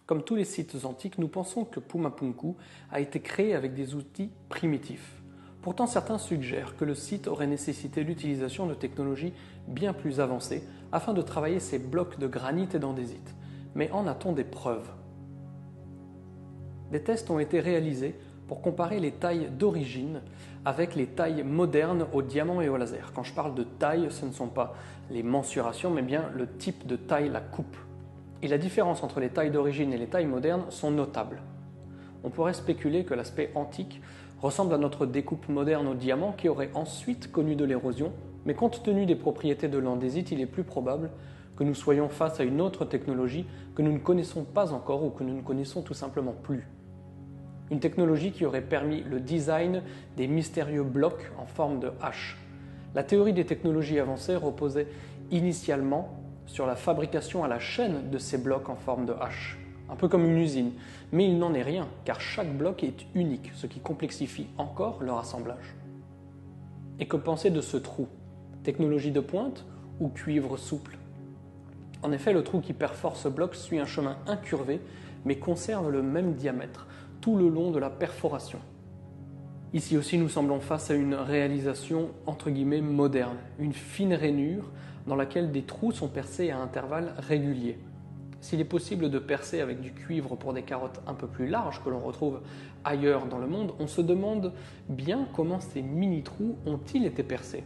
Comme tous les sites antiques, nous pensons que Pumapunku a été créé avec des outils primitifs. Pourtant, certains suggèrent que le site aurait nécessité l'utilisation de technologies bien plus avancées afin de travailler ces blocs de granit et d'andésite. Mais en a-t-on des preuves? Des tests ont été réalisés pour comparer les tailles d'origine avec les tailles modernes au diamant et au laser. Quand je parle de taille, ce ne sont pas les mensurations, mais bien le type de taille, la coupe. Et la différence entre les tailles d'origine et les tailles modernes sont notables. On pourrait spéculer que l'aspect antique ressemble à notre découpe moderne au diamant qui aurait ensuite connu de l'érosion, mais compte tenu des propriétés de l'andésite, il est plus probable que nous soyons face à une autre technologie que nous ne connaissons pas encore ou que nous ne connaissons tout simplement plus. Une technologie qui aurait permis le design des mystérieux blocs en forme de hache. La théorie des technologies avancées reposait initialement sur la fabrication à la chaîne de ces blocs en forme de hache. Un peu comme une usine, mais il n'en est rien, car chaque bloc est unique, ce qui complexifie encore leur assemblage. Et que penser de ce trou? Technologie de pointe ou cuivre souple? En effet, le trou qui perfore ce bloc suit un chemin incurvé, mais conserve le même diamètre tout le long de la perforation. Ici aussi, nous semblons face à une réalisation entre guillemets moderne, une fine rainure dans laquelle des trous sont percés à intervalles réguliers. S'il est possible de percer avec du cuivre pour des carottes un peu plus larges que l'on retrouve ailleurs dans le monde, on se demande bien comment ces mini-trous ont-ils été percés.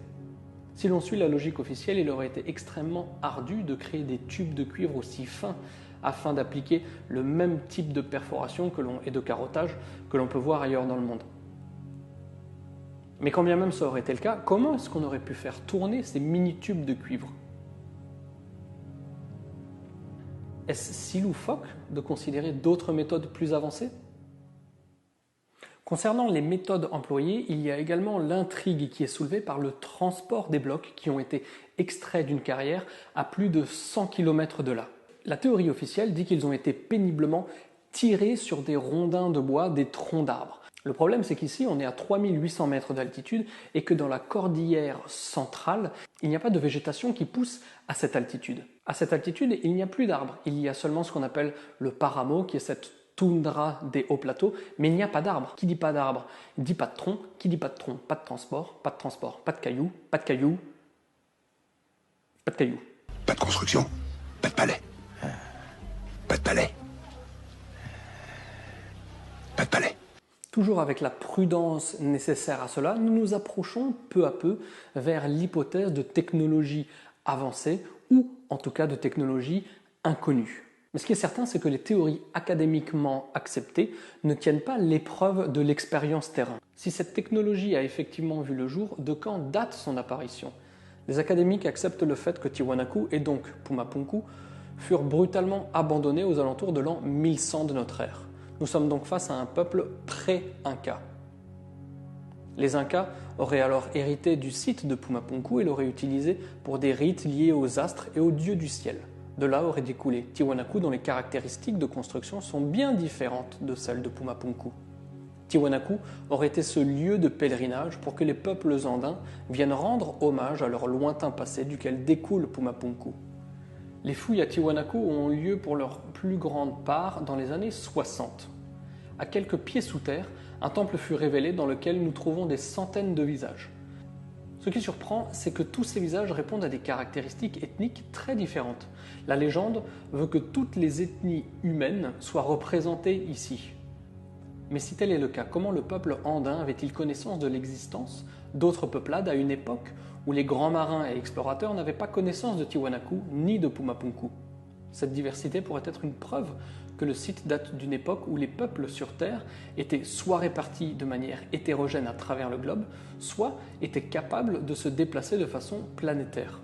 Si l'on suit la logique officielle, il aurait été extrêmement ardu de créer des tubes de cuivre aussi fins afin d'appliquer le même type de perforation et de carottage que l'on peut voir ailleurs dans le monde. Mais quand bien même ça aurait été le cas, comment est-ce qu'on aurait pu faire tourner ces mini-tubes de cuivre? Est-ce si loufoque de considérer d'autres méthodes plus avancées? Concernant les méthodes employées, il y a également l'intrigue qui est soulevée par le transport des blocs qui ont été extraits d'une carrière à plus de 100 km de là. La théorie officielle dit qu'ils ont été péniblement tirés sur des rondins de bois, des troncs d'arbres. Le problème, c'est qu'ici, on est à 3800 mètres d'altitude et que dans la cordillère centrale, il n'y a pas de végétation qui pousse à cette altitude. À cette altitude, il n'y a plus d'arbres. Il y a seulement ce qu'on appelle le paramo, qui est cette toundra des hauts plateaux, mais il n'y a pas d'arbres. Qui dit pas d'arbres dit pas de tronc. Qui dit pas de tronc, pas de transport, pas de transport, pas de cailloux, pas de cailloux, pas de cailloux. Pas de construction, pas de palais. Pas de palais. Pas de palais. Toujours avec la prudence nécessaire à cela, nous nous approchons peu à peu vers l'hypothèse de technologie avancée ou en tout cas de technologie inconnue. Mais ce qui est certain, c'est que les théories académiquement acceptées ne tiennent pas l'épreuve de l'expérience terrain. Si cette technologie a effectivement vu le jour, de quand date son apparition? Les académiques acceptent le fait que Tiwanaku et donc Pumapunku furent brutalement abandonnés aux alentours de l'an 1100 de notre ère. Nous sommes donc face à un peuple pré-Inca. Les Incas auraient alors hérité du site de Pumapunku et l'auraient utilisé pour des rites liés aux astres et aux dieux du ciel. De là aurait découlé Tiwanaku, dont les caractéristiques de construction sont bien différentes de celles de Pumapunku. Tiwanaku aurait été ce lieu de pèlerinage pour que les peuples andins viennent rendre hommage à leur lointain passé duquel découle Pumapunku. Les fouilles à Tiwanaku ont eu lieu pour leur plus grande part dans les années 60. À quelques pieds sous terre, un temple fut révélé dans lequel nous trouvons des centaines de visages. Ce qui surprend, c'est que tous ces visages répondent à des caractéristiques ethniques très différentes. La légende veut que toutes les ethnies humaines soient représentées ici. Mais si tel est le cas, comment le peuple andin avait-il connaissance de l'existence d'autres peuplades à une époque où les grands marins et explorateurs n'avaient pas connaissance de Tiwanaku ni de Pumapunku? Cette diversité pourrait être une preuve que le site date d'une époque où les peuples sur Terre étaient soit répartis de manière hétérogène à travers le globe, soit étaient capables de se déplacer de façon planétaire.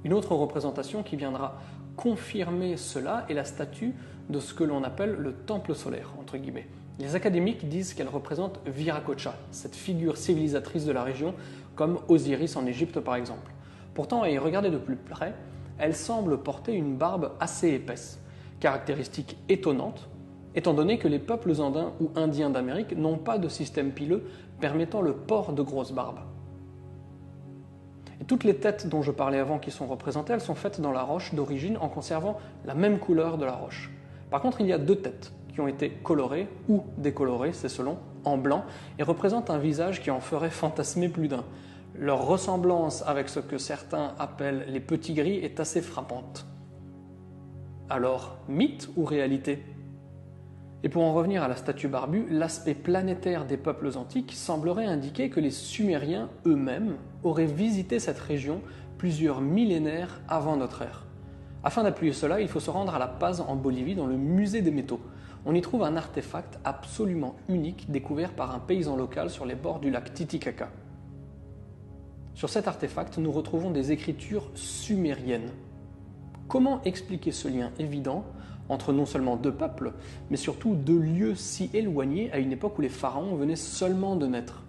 Une autre représentation qui viendra confirmer cela est la statue de ce que l'on appelle le temple solaire, entre guillemets. Les académiques disent qu'elle représente Viracocha, cette figure civilisatrice de la région, comme Osiris en Égypte par exemple. Pourtant, à y regarder de plus près, elle semble porter une barbe assez épaisse, caractéristique étonnante, étant donné que les peuples andins ou indiens d'Amérique n'ont pas de système pileux permettant le port de grosses barbes. Et toutes les têtes dont je parlais avant qui sont représentées, elles sont faites dans la roche d'origine en conservant la même couleur de la roche. Par contre, il y a deux têtes qui ont été colorées ou décolorées, c'est selon, en blanc, et représentent un visage qui en ferait fantasmer plus d'un. Leur ressemblance avec ce que certains appellent les petits gris est assez frappante. Alors, mythe ou réalité? Et pour en revenir à la statue barbue, l'aspect planétaire des peuples antiques semblerait indiquer que les Sumériens eux-mêmes auraient visité cette région plusieurs millénaires avant notre ère. Afin d'appuyer cela, il faut se rendre à La Paz en Bolivie, dans le musée des métaux. On y trouve un artefact absolument unique découvert par un paysan local sur les bords du lac Titicaca. Sur cet artefact, nous retrouvons des écritures sumériennes. Comment expliquer ce lien évident entre non seulement deux peuples, mais surtout deux lieux si éloignés à une époque où les pharaons venaient seulement de naître?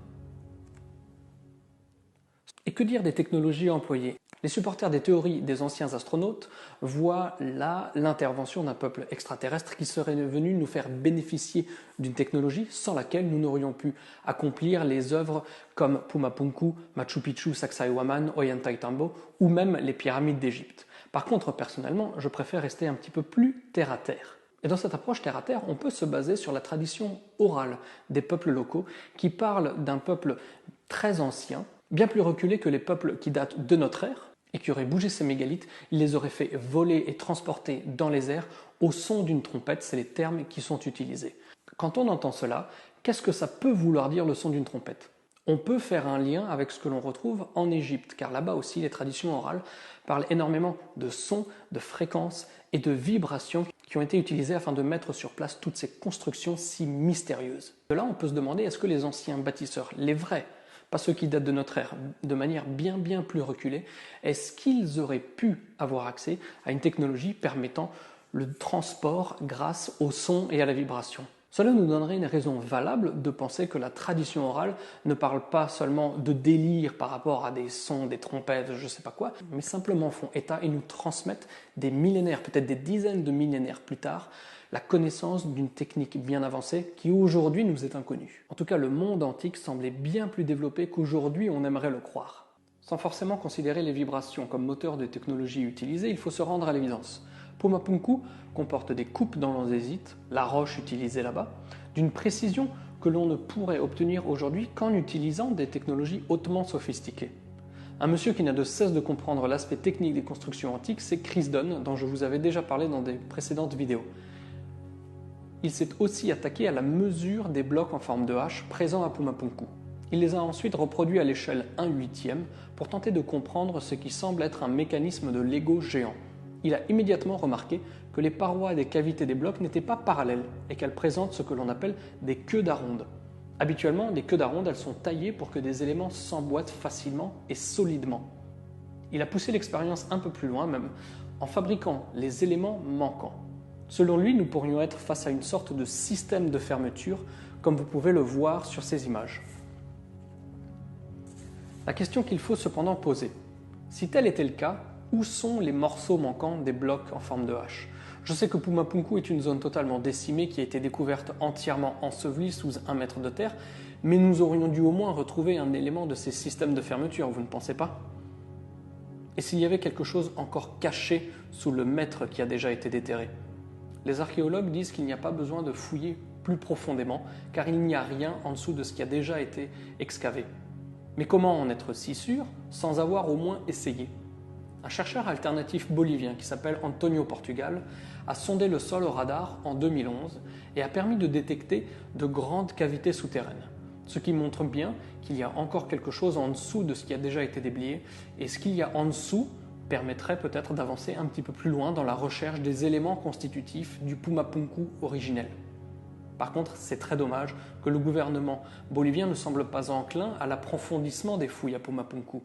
Et que dire des technologies employées? Les supporters des théories des anciens astronautes voient là l'intervention d'un peuple extraterrestre qui serait venu nous faire bénéficier d'une technologie sans laquelle nous n'aurions pu accomplir les œuvres comme Pumapunku, Machu Picchu, Sacsayhuaman, Ollantaytambo ou même les pyramides d'Égypte. Par contre, personnellement, je préfère rester un petit peu plus terre-à-terre. Et dans cette approche terre-à-terre, on peut se baser sur la tradition orale des peuples locaux qui parlent d'un peuple très ancien, bien plus reculé que les peuples qui datent de notre ère, et qui auraient bougé ces mégalithes, ils les auraient fait voler et transporter dans les airs au son d'une trompette, c'est les termes qui sont utilisés. Quand on entend cela, qu'est-ce que ça peut vouloir dire le son d'une trompette? On peut faire un lien avec ce que l'on retrouve en Égypte, car là-bas aussi les traditions orales parlent énormément de sons, de fréquences et de vibrations qui ont été utilisées afin de mettre sur place toutes ces constructions si mystérieuses. De là, on peut se demander, est-ce que les anciens bâtisseurs, les vrais, pas ceux qui datent de notre ère, de manière bien plus reculée, est-ce qu'ils auraient pu avoir accès à une technologie permettant le transport grâce au son et à la vibration? Cela nous donnerait une raison valable de penser que la tradition orale ne parle pas seulement de délire par rapport à des sons, des trompettes, je sais pas quoi, mais simplement font état et nous transmettent des millénaires, peut-être des dizaines de millénaires plus tard, la connaissance d'une technique bien avancée qui aujourd'hui nous est inconnue. En tout cas, le monde antique semblait bien plus développé qu'aujourd'hui on aimerait le croire. Sans forcément considérer les vibrations comme moteur de technologie utilisée, il faut se rendre à l'évidence. Pumapunku comporte des coupes dans l'andésite, la roche utilisée là-bas, d'une précision que l'on ne pourrait obtenir aujourd'hui qu'en utilisant des technologies hautement sophistiquées. Un monsieur qui n'a de cesse de comprendre l'aspect technique des constructions antiques, c'est Chris Dunn, dont je vous avais déjà parlé dans des précédentes vidéos. Il s'est aussi attaqué à la mesure des blocs en forme de hache présents à Pumapunku. Il les a ensuite reproduits à l'échelle 1/8 pour tenter de comprendre ce qui semble être un mécanisme de Lego géant. Il a immédiatement remarqué que les parois des cavités des blocs n'étaient pas parallèles et qu'elles présentent ce que l'on appelle des queues d'aronde. Habituellement, des queues d'aronde, elles sont taillées pour que des éléments s'emboîtent facilement et solidement. Il a poussé l'expérience un peu plus loin même, en fabriquant les éléments manquants. Selon lui, nous pourrions être face à une sorte de système de fermeture, comme vous pouvez le voir sur ces images. La question qu'il faut cependant poser, si tel était le cas, Où sont les morceaux manquants des blocs en forme de hache? Je sais que Pumapunku est une zone totalement décimée qui a été découverte entièrement ensevelie sous 1 mètre de terre, mais nous aurions dû au moins retrouver un élément de ces systèmes de fermeture, vous ne pensez pas? Et s'il y avait quelque chose encore caché sous le mètre qui a déjà été déterré? Les archéologues disent qu'il n'y a pas besoin de fouiller plus profondément, car il n'y a rien en dessous de ce qui a déjà été excavé. Mais comment en être si sûr sans avoir au moins essayé? Un chercheur alternatif bolivien qui s'appelle Antonio Portugal a sondé le sol au radar en 2011 et a permis de détecter de grandes cavités souterraines. Ce qui montre bien qu'il y a encore quelque chose en dessous de ce qui a déjà été déblayé, et ce qu'il y a en dessous permettrait peut-être d'avancer un petit peu plus loin dans la recherche des éléments constitutifs du Pumapunku originel. Par contre, c'est très dommage que le gouvernement bolivien ne semble pas enclin à l'approfondissement des fouilles à Pumapunku.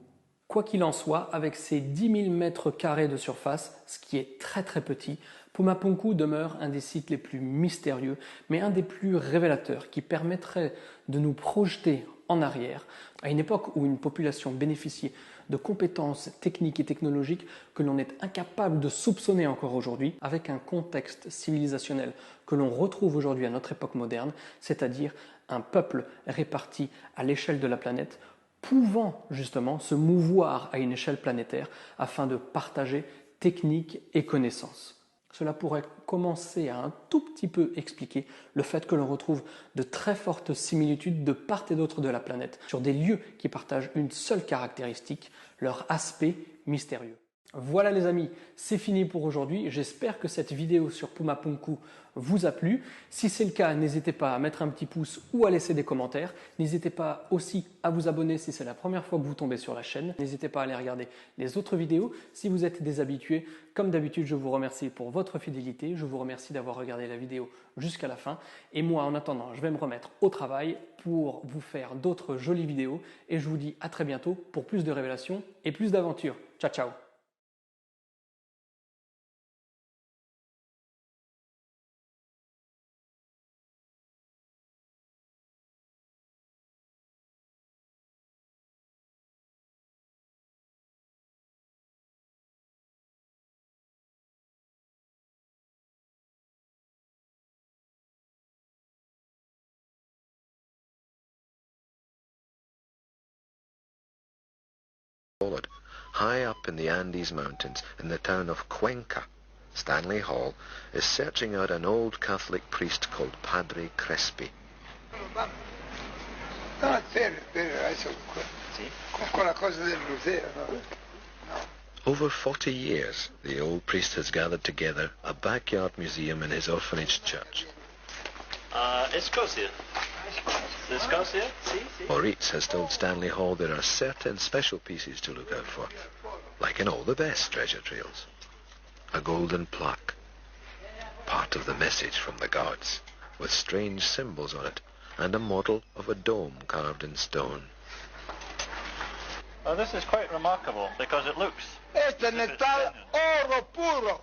Quoi qu'il en soit, avec ses 10 000 mètres carrés de surface, ce qui est très très petit, Pumapunku demeure un des sites les plus mystérieux, mais un des plus révélateurs, qui permettrait de nous projeter en arrière, à une époque où une population bénéficiait de compétences techniques et technologiques que l'on est incapable de soupçonner encore aujourd'hui, avec un contexte civilisationnel que l'on retrouve aujourd'hui à notre époque moderne, c'est-à-dire un peuple réparti à l'échelle de la planète, pouvant justement se mouvoir à une échelle planétaire afin de partager techniques et connaissances. Cela pourrait commencer à un tout petit peu expliquer le fait que l'on retrouve de très fortes similitudes de part et d'autre de la planète sur des lieux qui partagent une seule caractéristique, leur aspect mystérieux. Voilà les amis, c'est fini pour aujourd'hui. J'espère que cette vidéo sur Pumapunku vous a plu. Si c'est le cas, n'hésitez pas à mettre un petit pouce ou à laisser des commentaires. N'hésitez pas aussi à vous abonner si c'est la première fois que vous tombez sur la chaîne. N'hésitez pas à aller regarder les autres vidéos si vous êtes des habitués. Comme d'habitude, je vous remercie pour votre fidélité. Je vous remercie d'avoir regardé la vidéo jusqu'à la fin. Et moi, en attendant, je vais me remettre au travail pour vous faire d'autres jolies vidéos. Et je vous dis à très bientôt pour plus de révélations et plus d'aventures. Ciao, ciao! High up in the Andes Mountains, in the town of Cuenca, Stanley Hall is searching out an old Catholic priest called Padre Crespi. Over 40 years, the old priest has gathered together a backyard museum in his orphanage church. Escocia. Escocia? Moritz has told Stanley Hall there are certain special pieces to look out for, like in all the best treasure trails. A golden plaque, part of the message from the gods, with strange symbols on it, and a model of a dome carved in stone. This is quite remarkable because it looks... Este metal oro puro.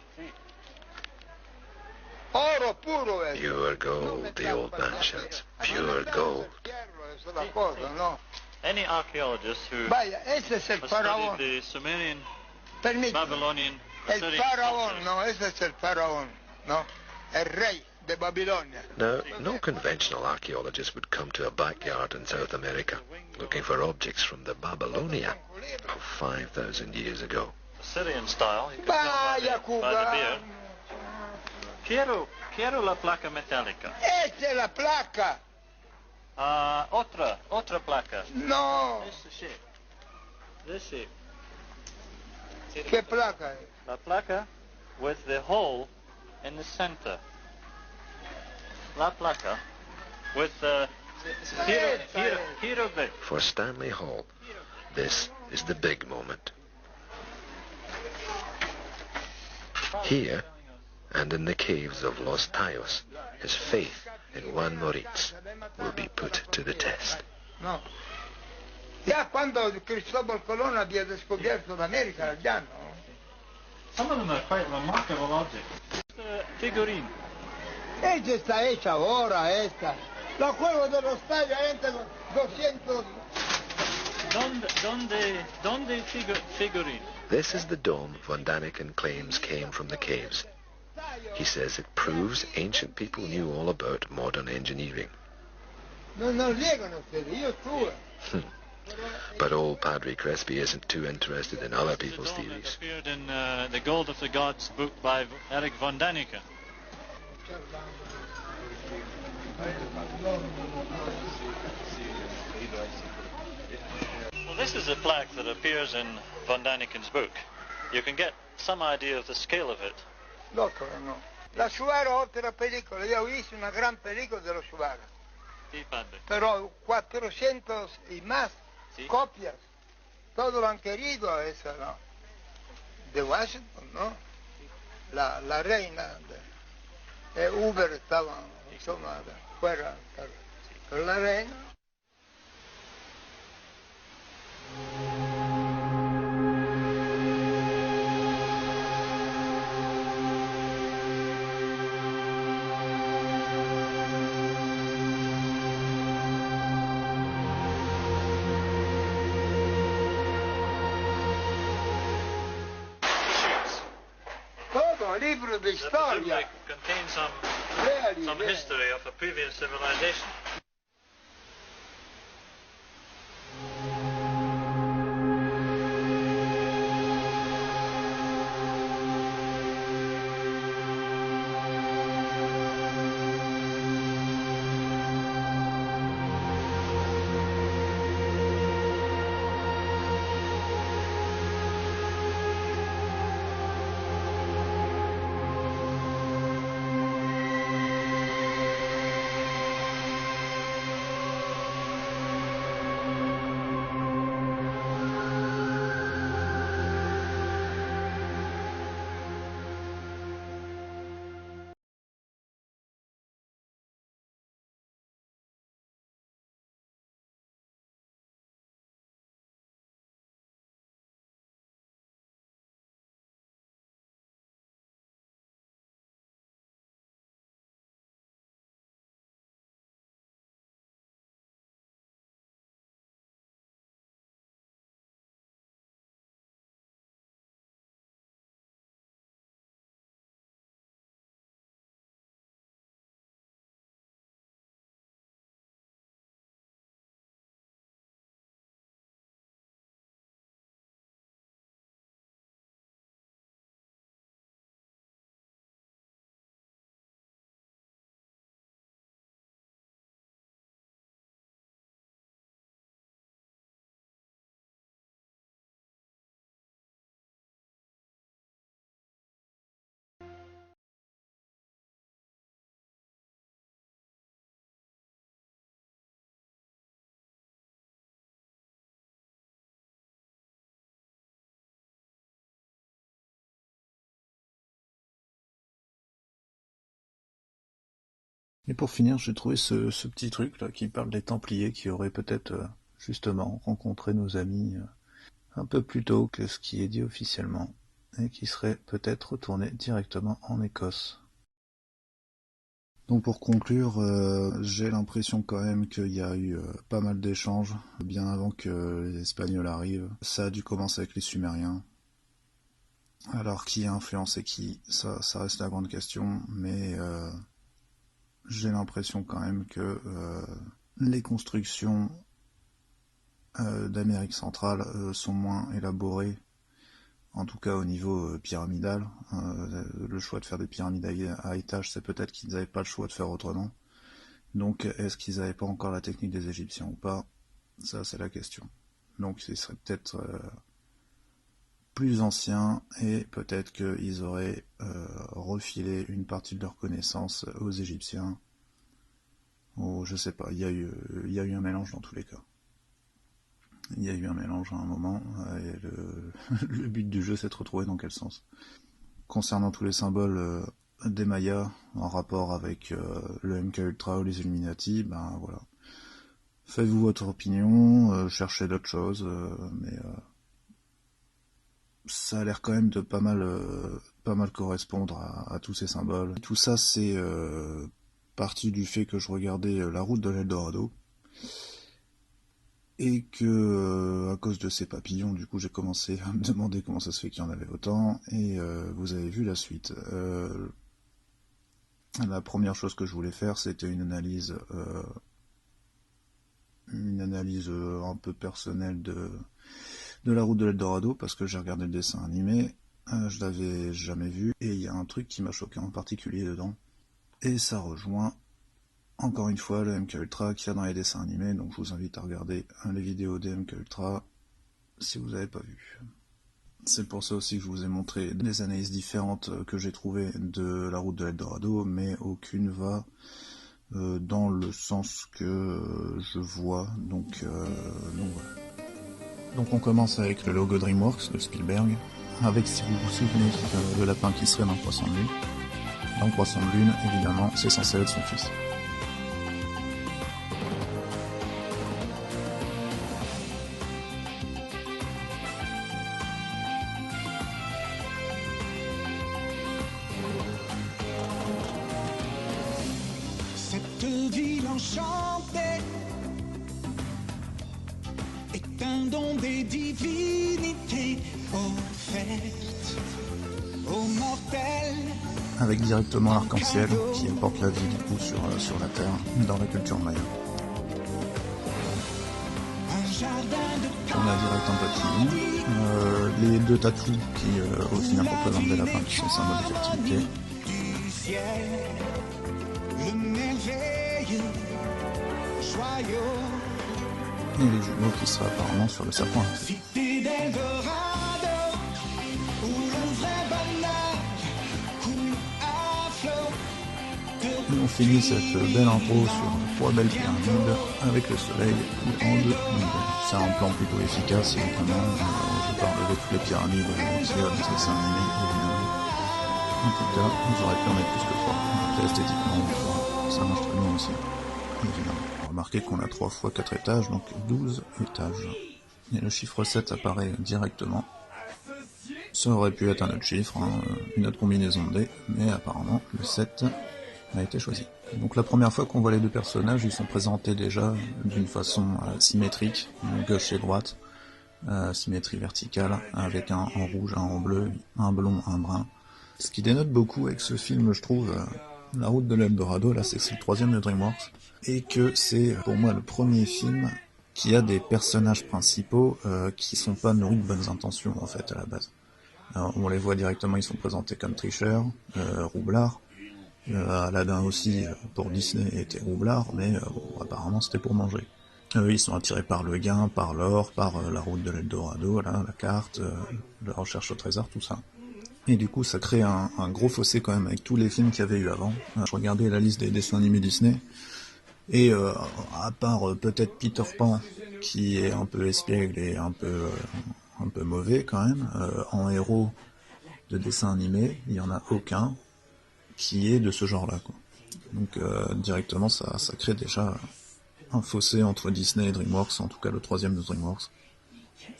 Oro puro es. Pure gold, the old man shouts. Pure gold. Any archaeologist who Vaya, ese es el has faraón. studied the Sumerian, Permíteme. Babylonian, El Assyrian faraón, cultures. no, ese es el faraón, no. El rey de Babilonia. Now, no conventional archaeologist would come to a backyard in South America looking for objects from the Babylonia of 5,000 years ago. Assyrian style. You can tell by Vaya, the beard. Quiero la placa metálica. Esta es la placa. Otra placa. No. This shape. This shape. ¿Qué placa es? La placa with the hole in the center. La placa with the hieroglyph. For Stanley Hall, this is the big moment. Here, and in the caves of Los Tayos, his faith in Juan Moritz will be put to the test. No. Ya cuando Cristóbal Colón había descubierto América, ya no. Some of them are quite remarkable objects. Figurine. Ella está hecha ahora, esta. Los juegos de los tallos entre los 200. ¿Dónde figurine? This is the dome von Daniken claims came from the caves. He says it proves ancient people knew all about modern engineering. But old Padre Crespi isn't too interested in other people's theories. Appeared in the Gold of the Gods book by Eric von Daniken. Well, this is a plaque that appears in von Daniken's book. You can get some idea of the scale of it. Dottore, no. La Shuara oltre la pellicola, io ho visto una gran pellicola dello Shuara. Sì, padre. Però 400 y más copias. Todo lo han querido esa, ¿no? De Washington, ¿no? La reina de Uber estaba, insomma, fuera. Pero la reina. Libro di storia. It contains some history of a previous civilization. Et pour finir, j'ai trouvé ce petit truc là qui parle des Templiers qui auraient peut-être justement rencontré nos amis un peu plus tôt que ce qui est dit officiellement et qui seraient peut-être retournés directement en Écosse. Donc pour conclure, j'ai l'impression quand même qu'il y a eu pas mal d'échanges bien avant que les Espagnols arrivent. Ça a dû commencer avec les Sumériens. Alors qui a influencé qui, ça reste la grande question, mais j'ai l'impression quand même que les constructions d'Amérique centrale sont moins élaborées, en tout cas au niveau pyramidal. Le choix de faire des pyramides à étages, c'est peut-être qu'ils n'avaient pas le choix de faire autrement. Donc est-ce qu'ils n'avaient pas encore la technique des Égyptiens ou pas? Ça c'est la question. Donc ils seraient peut-être plus anciens et peut-être qu'ils auraient refilé une partie de leurs connaissances aux Égyptiens. Ou je sais pas, il y a eu un mélange dans tous les cas. Il y a eu un mélange à un moment, et le but du jeu c'est de retrouver dans quel sens. Concernant tous les symboles des Mayas, en rapport avec le MK Ultra ou les Illuminati, ben voilà. Faites-vous votre opinion, cherchez d'autres choses, mais ça a l'air quand même de pas mal correspondre à tous ces symboles. Tout ça c'est parti du fait que je regardais La Route de l'Eldorado, Et que, à cause de ces papillons, du coup, j'ai commencé à me demander comment ça se fait qu'il y en avait autant, et vous avez vu la suite. La première chose que je voulais faire, c'était une analyse un peu personnelle de la route de l'Eldorado, parce que j'ai regardé le dessin animé, je l'avais jamais vu, et il y a un truc qui m'a choqué en particulier dedans, et ça rejoint encore une fois le MK Ultra qu'il y a dans les dessins animés, donc je vous invite à regarder les vidéos des MK Ultra si vous n'avez pas vu. C'est pour ça aussi que je vous ai montré des analyses différentes que j'ai trouvées de la route de l'Eldorado, mais aucune va dans le sens que je vois, donc voilà. Donc on commence avec le logo DreamWorks de Spielberg, avec, si vous vous souvenez, le lapin qui serait dans Croissant de Lune. Dans Croissant de Lune, évidemment, c'est censé être son fils. Cette ville enchantée est un don des divinités offertes aux mortels. Avec directement l'arc-en-ciel qui apporte la vie du coup sur la Terre, dans la culture maya. On a direct un papillon, les deux tatous qui au final représentent des lapins qui sont symboles de fertilité. Et les jumeaux qui seraient apparemment sur le serpent. Et on finit cette belle intro sur 3 belles pyramides avec le soleil en deux niveaux. C'est un plan plutôt efficace, évidemment. Je parle de toutes les pyramides qui ont des dessins animés, évidemment. En tout cas, vous aurez pu en mettre plus que 3. Esthétiquement, ça marche très bien aussi, évidemment. Remarquez qu'on a 3 fois 4 étages, donc 12 étages. Et le chiffre 7 apparaît directement. Ça aurait pu être un autre chiffre, une autre combinaison de dés, mais apparemment le 7 a été choisi. Donc la première fois qu'on voit les deux personnages, ils sont présentés déjà d'une façon symétrique, gauche et droite, symétrie verticale, avec un en rouge, un en bleu, un blond, un brun. Ce qui dénote beaucoup avec ce film, je trouve, La route de l'Eldorado, là c'est le 3e de DreamWorks, et que c'est pour moi le premier film qui a des personnages principaux qui sont pas nourris de bonnes intentions en fait à la base. Alors, on les voit directement, ils sont présentés comme tricheurs, roublards. Aladdin aussi, pour Disney, était roublard, mais bon, apparemment c'était pour manger. Ils sont attirés par le gain, par l'or, par la route de l'Eldorado, là, la carte, la recherche au trésor, tout ça. Et du coup, ça crée un gros fossé quand même avec tous les films qu'il y avait eu avant. Je regardais la liste des dessins animés Disney, et à part peut-être Peter Pan, qui est un peu espiègle et un peu mauvais quand même, en héros de dessins animés, il n'y en a aucun qui est de ce genre-là, quoi. Donc directement, ça crée déjà un fossé entre Disney et DreamWorks, en tout cas le 3e de DreamWorks.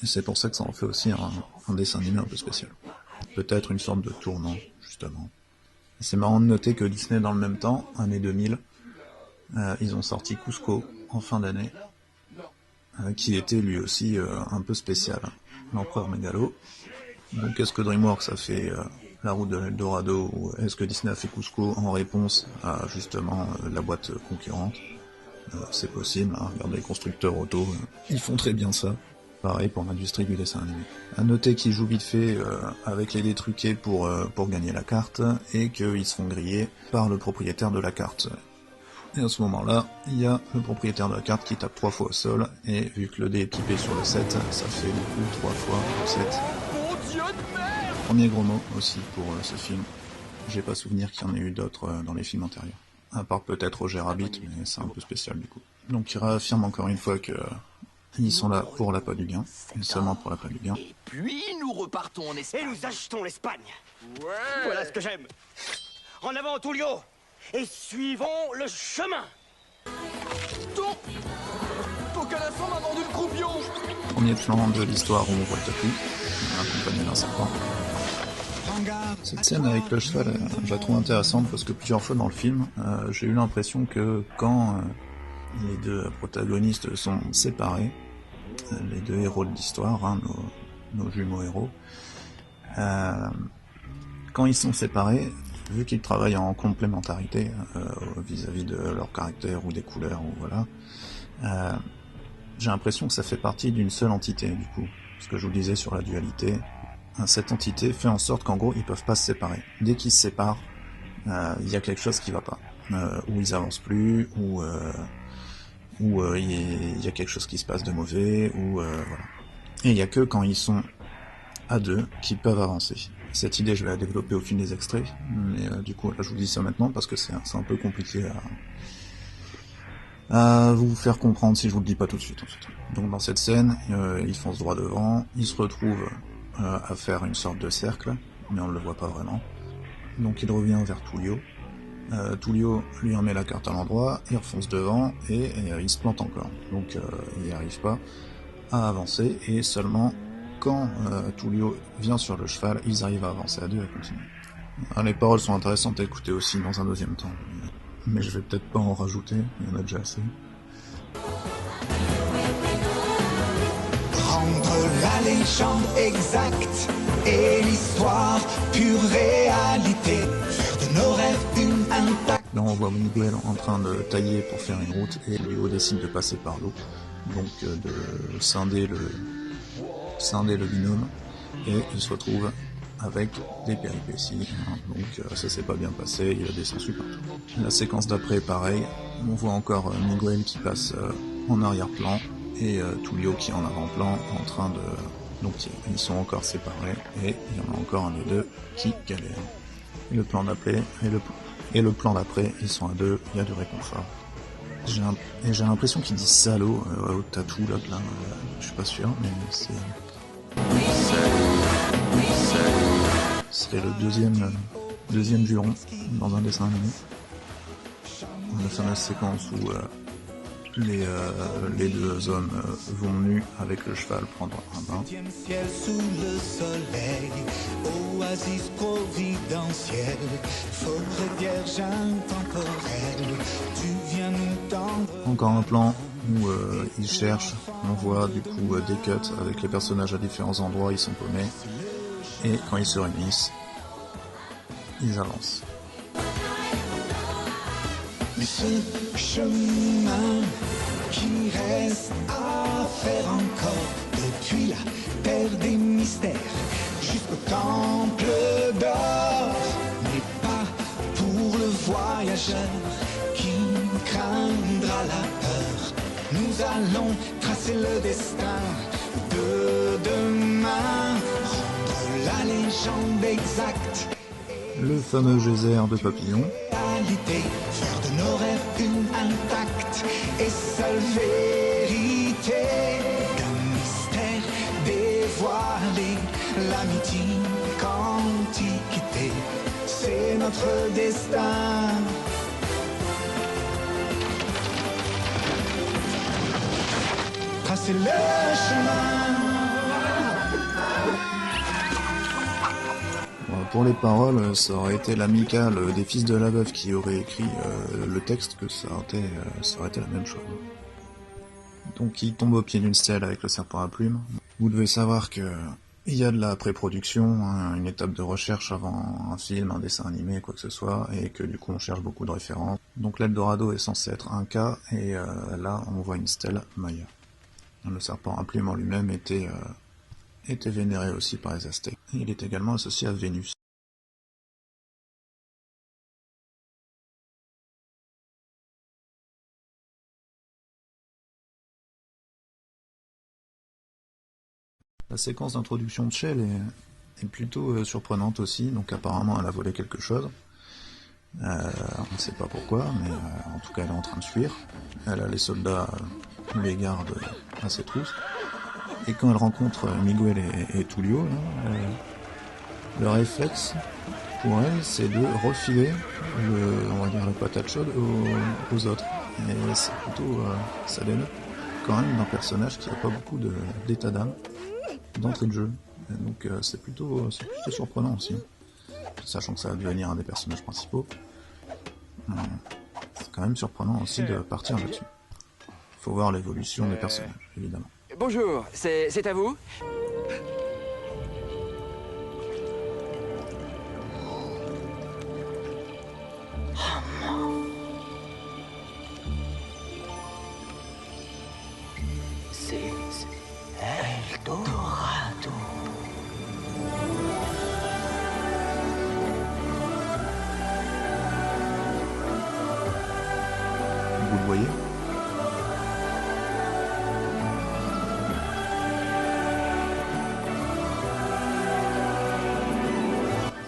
Et c'est pour ça que ça en fait aussi un dessin animé un peu spécial. Peut-être une sorte de tournant, justement. Et c'est marrant de noter que Disney, dans le même temps, année 2000, ils ont sorti Cusco en fin d'année, qui était lui aussi un peu spécial, l'empereur mégalo. Donc est-ce que DreamWorks a fait la route de l'Eldorado, ou est-ce que Disney a fait Cusco en réponse à justement la boîte concurrente? C'est possible, hein, regardez les constructeurs auto, ils font très bien ça. Pareil pour l'industrie du dessin animé. À noter qu'ils jouent vite fait avec les dés truqués pour gagner la carte, et qu'ils se font griller par le propriétaire de la carte. Et à ce moment-là, il y a le propriétaire de la carte qui tape 3 fois au sol, et vu que le dé est pipé sur le 7, ça fait du coup 3 fois le 7. Premier gros mot aussi pour ce film. J'ai pas souvenir qu'il y en ait eu d'autres dans les films antérieurs. À part peut-être Roger Rabbit, mais c'est un peu spécial du coup. Donc il réaffirme encore une fois que ils sont là pour l'appât du gain, et seulement pour l'appât du gain. Puis nous repartons en Espagne. Et nous achetons l'Espagne. Ouais. Voilà ce que j'aime. En avant, Tullio. Et suivons le chemin. Faut qu'à la fin m'a vendu le croupion. Premier plan de l'histoire où on voit le tapis, accompagné d'un serpent. Cette scène avec le cheval, je la trouve intéressante parce que plusieurs fois dans le film, j'ai eu l'impression que quand les deux protagonistes sont séparés, les deux héros de l'histoire, hein, nos jumeaux héros. Quand ils sont séparés, vu qu'ils travaillent en complémentarité vis-à-vis de leur caractère ou des couleurs, ou voilà, j'ai l'impression que ça fait partie d'une seule entité, du coup. Ce que je vous disais sur la dualité, cette entité fait en sorte qu'en gros, ils peuvent pas se séparer. Dès qu'ils se séparent, il y a quelque chose qui va pas. Ou ils avancent plus, ou il y a quelque chose qui se passe de mauvais, ou voilà. Et il y a que quand ils sont à deux qu'ils peuvent avancer. Cette idée, je vais la développer au fil des extraits, mais du coup, là, je vous dis ça maintenant parce que c'est un peu compliqué à vous faire comprendre si je vous le dis pas tout de suite. En fait. Donc dans cette scène, ils foncent droit devant, ils se retrouvent à faire une sorte de cercle, mais on ne le voit pas vraiment. Donc il revient vers Tullio. Tullio lui en met la carte à l'endroit, il refonce devant et il se plante encore. Donc il n'y arrive pas à avancer et seulement quand Tullio vient sur le cheval, ils arrivent à avancer à deux et à continuer. Les paroles sont intéressantes à écouter aussi dans un deuxième temps, mais je vais peut-être pas en rajouter, il y en a déjà assez. Rendre la légende exacte et l'histoire pure réalité, faire de nos rêves une intacte. Là on voit Miguel en train de tailler pour faire une route et Leo décide de passer par l'eau, donc de scinder le binôme, et il se retrouve avec des péripéties, hein. Donc ça s'est pas bien passé, il a des sens partout. La séquence d'après pareil, on voit encore Miguel qui passe en arrière-plan, et Tullio qui est en avant-plan, en train de... Donc ils sont encore séparés, et il y en a encore un des deux qui galère. Et le plan d'après, ils sont à deux, il y a du réconfort. J'ai l'impression qu'ils disent salaud au tatou là, je suis pas sûr, mais c'est... C'est le deuxième juron dans un dessin animé. La fameuse séquence où les deux hommes vont nus avec le cheval prendre un bain. Ciel sous le soleil, oasis providentielle, forêt vierge intemporelle, tu viens nous tendre. Encore un plan où ils cherchent, on voit du coup des cuts avec les personnages à différents endroits, ils sont paumés, et quand ils se réunissent, ils avancent. Mais ce chemin qui reste à faire encore, depuis la terre des mystères jusqu'au temple d'or, n'est pas pour le voyageur qui craindra la peur. Nous allons tracer le destin de demain, rendre la légende exacte. Le fameux geyser de papillon. Faire de nos rêves une intacte et seule vérité d'un mystère dévoilé. La mythique antiquité, c'est notre destin. Tracer le chemin. Pour les paroles, ça aurait été l'amicale des Fils de la Veuve qui aurait écrit le texte, que ça aurait été la même chose. Donc il tombe au pied d'une stèle avec le serpent à plumes. Vous devez savoir que il y a de la pré-production, hein, une étape de recherche avant un film, un dessin animé, quoi que ce soit, et que du coup on cherche beaucoup de références. Donc l'Eldorado est censé être un cas, et là on voit une stèle Maya. Le serpent à plumes en lui-même était vénéré aussi par les Aztèques. Il est également associé à Vénus. La séquence d'introduction de Shell est plutôt surprenante aussi, donc apparemment elle a volé quelque chose. On ne sait pas pourquoi, mais en tout cas elle est en train de fuir. Elle a les soldats les gardent à ses trousses. Et quand elle rencontre Miguel et Tullio, là, le réflexe pour elle, c'est de refiler on va dire la patate chaude aux autres. Et c'est plutôt, ça dénote quand même d'un personnage qui n'a pas beaucoup d'état d'âme d'entrée de jeu. Et donc c'est plutôt surprenant aussi, sachant que ça va devenir un des personnages principaux. C'est quand même surprenant aussi de partir là-dessus. Il faut voir l'évolution des personnages, évidemment. Bonjour, c'est à vous? C'est Eldorado. Vous le voyez?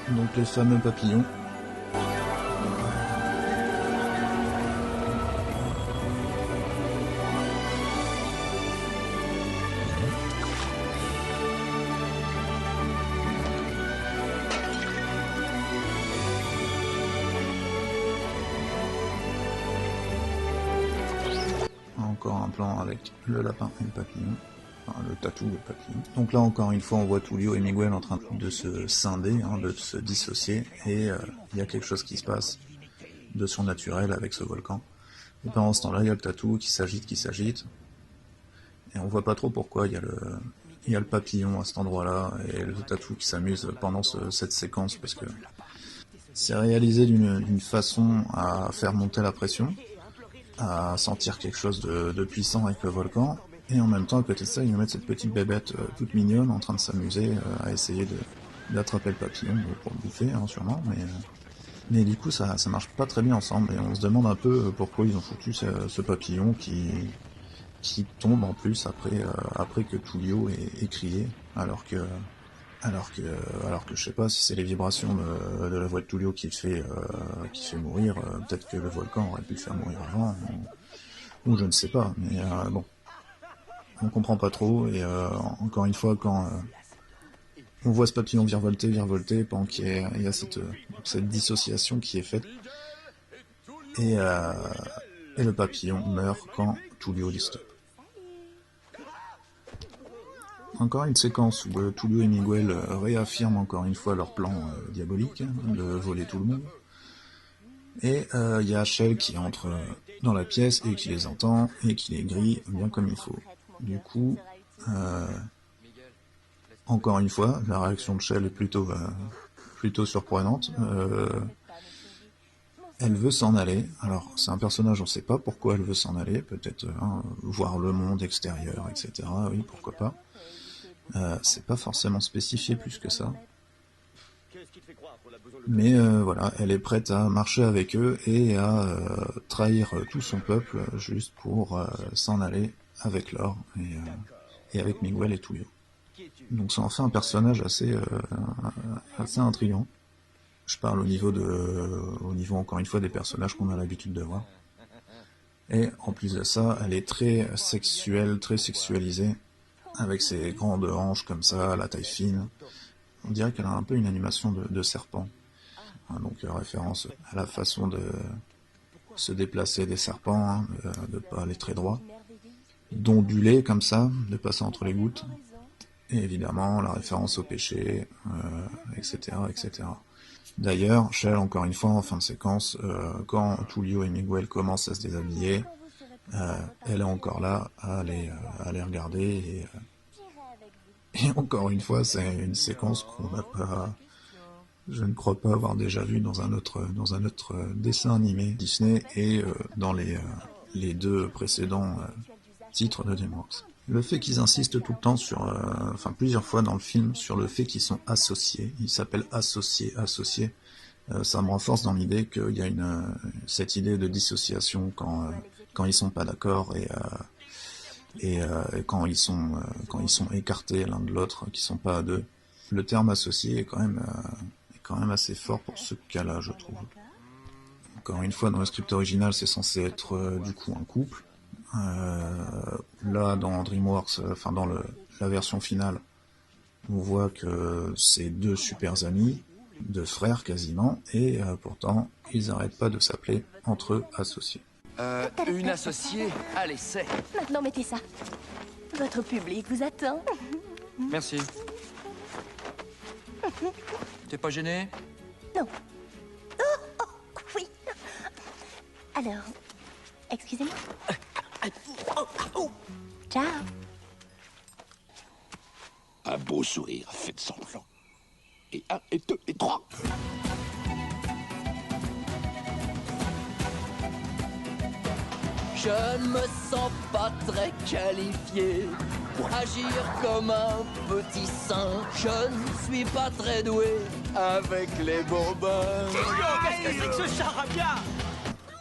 Donc les fameux papillons. Encore un plan avec le lapin et le papillon. Enfin, le tatou et le papillon. Donc là encore une fois on voit Tullio et Miguel en train de se scinder, hein, de se dissocier, et il y a quelque chose qui se passe de surnaturel avec ce volcan. Et pendant ce temps-là il y a le tatou qui s'agite, et on voit pas trop pourquoi il y a le papillon à cet endroit-là, et le tatou qui s'amuse pendant cette séquence, parce que c'est réalisé d'une façon à faire monter la pression, à sentir quelque chose de puissant avec le volcan, et en même temps à côté de ça ils nous mettent cette petite bébête toute mignonne en train de s'amuser à essayer d'attraper le papillon pour le bouffer, hein, sûrement, mais du coup ça marche pas très bien ensemble, et on se demande un peu pourquoi ils ont foutu ce papillon qui tombe en plus après que Tullio ait crié, alors que je sais pas si c'est les vibrations de la voix de Tullio qui fait mourir, peut-être que le volcan aurait pu le faire mourir avant, ou je ne sais pas, mais bon, on comprend pas trop, et encore une fois, quand on voit ce papillon virevolter pendant qu'il y a cette dissociation qui est faite, et le papillon meurt quand Tullio dit stop. Encore une séquence où Tullio et Miguel réaffirment encore une fois leur plan diabolique de voler tout le monde. Et il y a Shell qui entre dans la pièce et qui les entend et qui les grille bien comme il faut. Du coup, encore une fois, la réaction de Shell est plutôt surprenante. Elle veut s'en aller. Alors, c'est un personnage, on ne sait pas pourquoi elle veut s'en aller. Peut-être voir le monde extérieur, etc. Oui, pourquoi pas. C'est pas forcément spécifié plus que ça. Mais voilà, elle est prête à marcher avec eux et à trahir tout son peuple juste pour s'en aller avec Laure et avec Miguel et Tullio. Donc ça en fait un personnage assez intriguant. Je parle au niveau encore une fois des personnages qu'on a l'habitude de voir. Et en plus de ça, elle est très sexuelle, très sexualisée, avec ses grandes hanches comme ça, la taille fine. On dirait qu'elle a un peu une animation de serpent. Donc référence à la façon de se déplacer des serpents, hein, de pas aller très droit, d'onduler comme ça, de passer entre les gouttes, et évidemment la référence au péché, etc., etc. D'ailleurs, Shell, encore une fois, en fin de séquence, quand Tullio et Miguel commencent à se déshabiller, elle est encore là à les regarder, et encore une fois, c'est une séquence qu'on n'a pas, je ne crois pas avoir déjà vue dans un autre dessin animé Disney et dans les deux précédents titres de DreamWorks. Le fait qu'ils insistent tout le temps plusieurs fois dans le film sur le fait qu'ils sont associés, ils s'appellent associés, ça me renforce dans l'idée qu'il y a cette idée de dissociation quand ils sont pas d'accord et quand ils sont écartés l'un de l'autre, qui sont pas à deux. Le terme associé est quand même assez fort pour ce cas-là, je trouve. Encore une fois, dans le script original, c'est censé être du coup un couple. Là, dans DreamWorks, dans la version finale, on voit que c'est deux super amis, deux frères quasiment, et pourtant, ils n'arrêtent pas de s'appeler entre eux associés. Une associée à l'essai. Maintenant, mettez ça. Votre public vous attend. Merci. T'es pas gêné? Non. Oh, oui. Alors, excusez-moi. Ciao. beau sourire, faites semblant. Et 1, et 2, et 3. Je ne me sens pas très qualifié pour agir comme un petit saint. Je ne suis pas très doué avec les bobins. Qu'est-ce que c'est que ce charabia?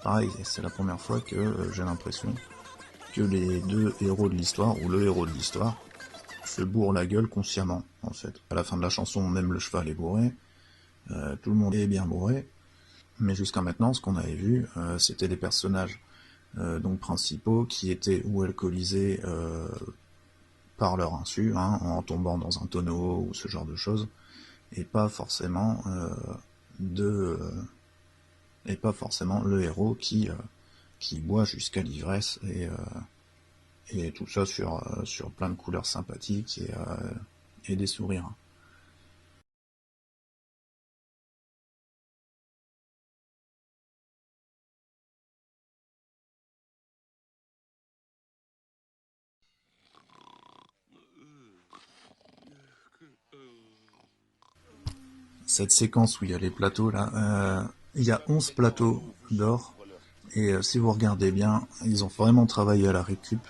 Pareil, c'est la première fois que j'ai l'impression que les deux héros de l'histoire, ou le héros de l'histoire, se bourre la gueule consciemment, en fait. À la fin de la chanson, même le cheval est bourré, tout le monde est bien bourré, mais jusqu'à maintenant, ce qu'on avait vu, c'était les personnages donc principaux qui étaient ou alcoolisés par leur insu, hein, en tombant dans un tonneau ou ce genre de choses, et pas forcément le héros qui boit jusqu'à l'ivresse et tout ça sur plein de couleurs sympathiques et des sourires. Cette séquence où il y a les plateaux là, il y a 11 plateaux d'or, et si vous regardez bien, ils ont vraiment travaillé à la récup.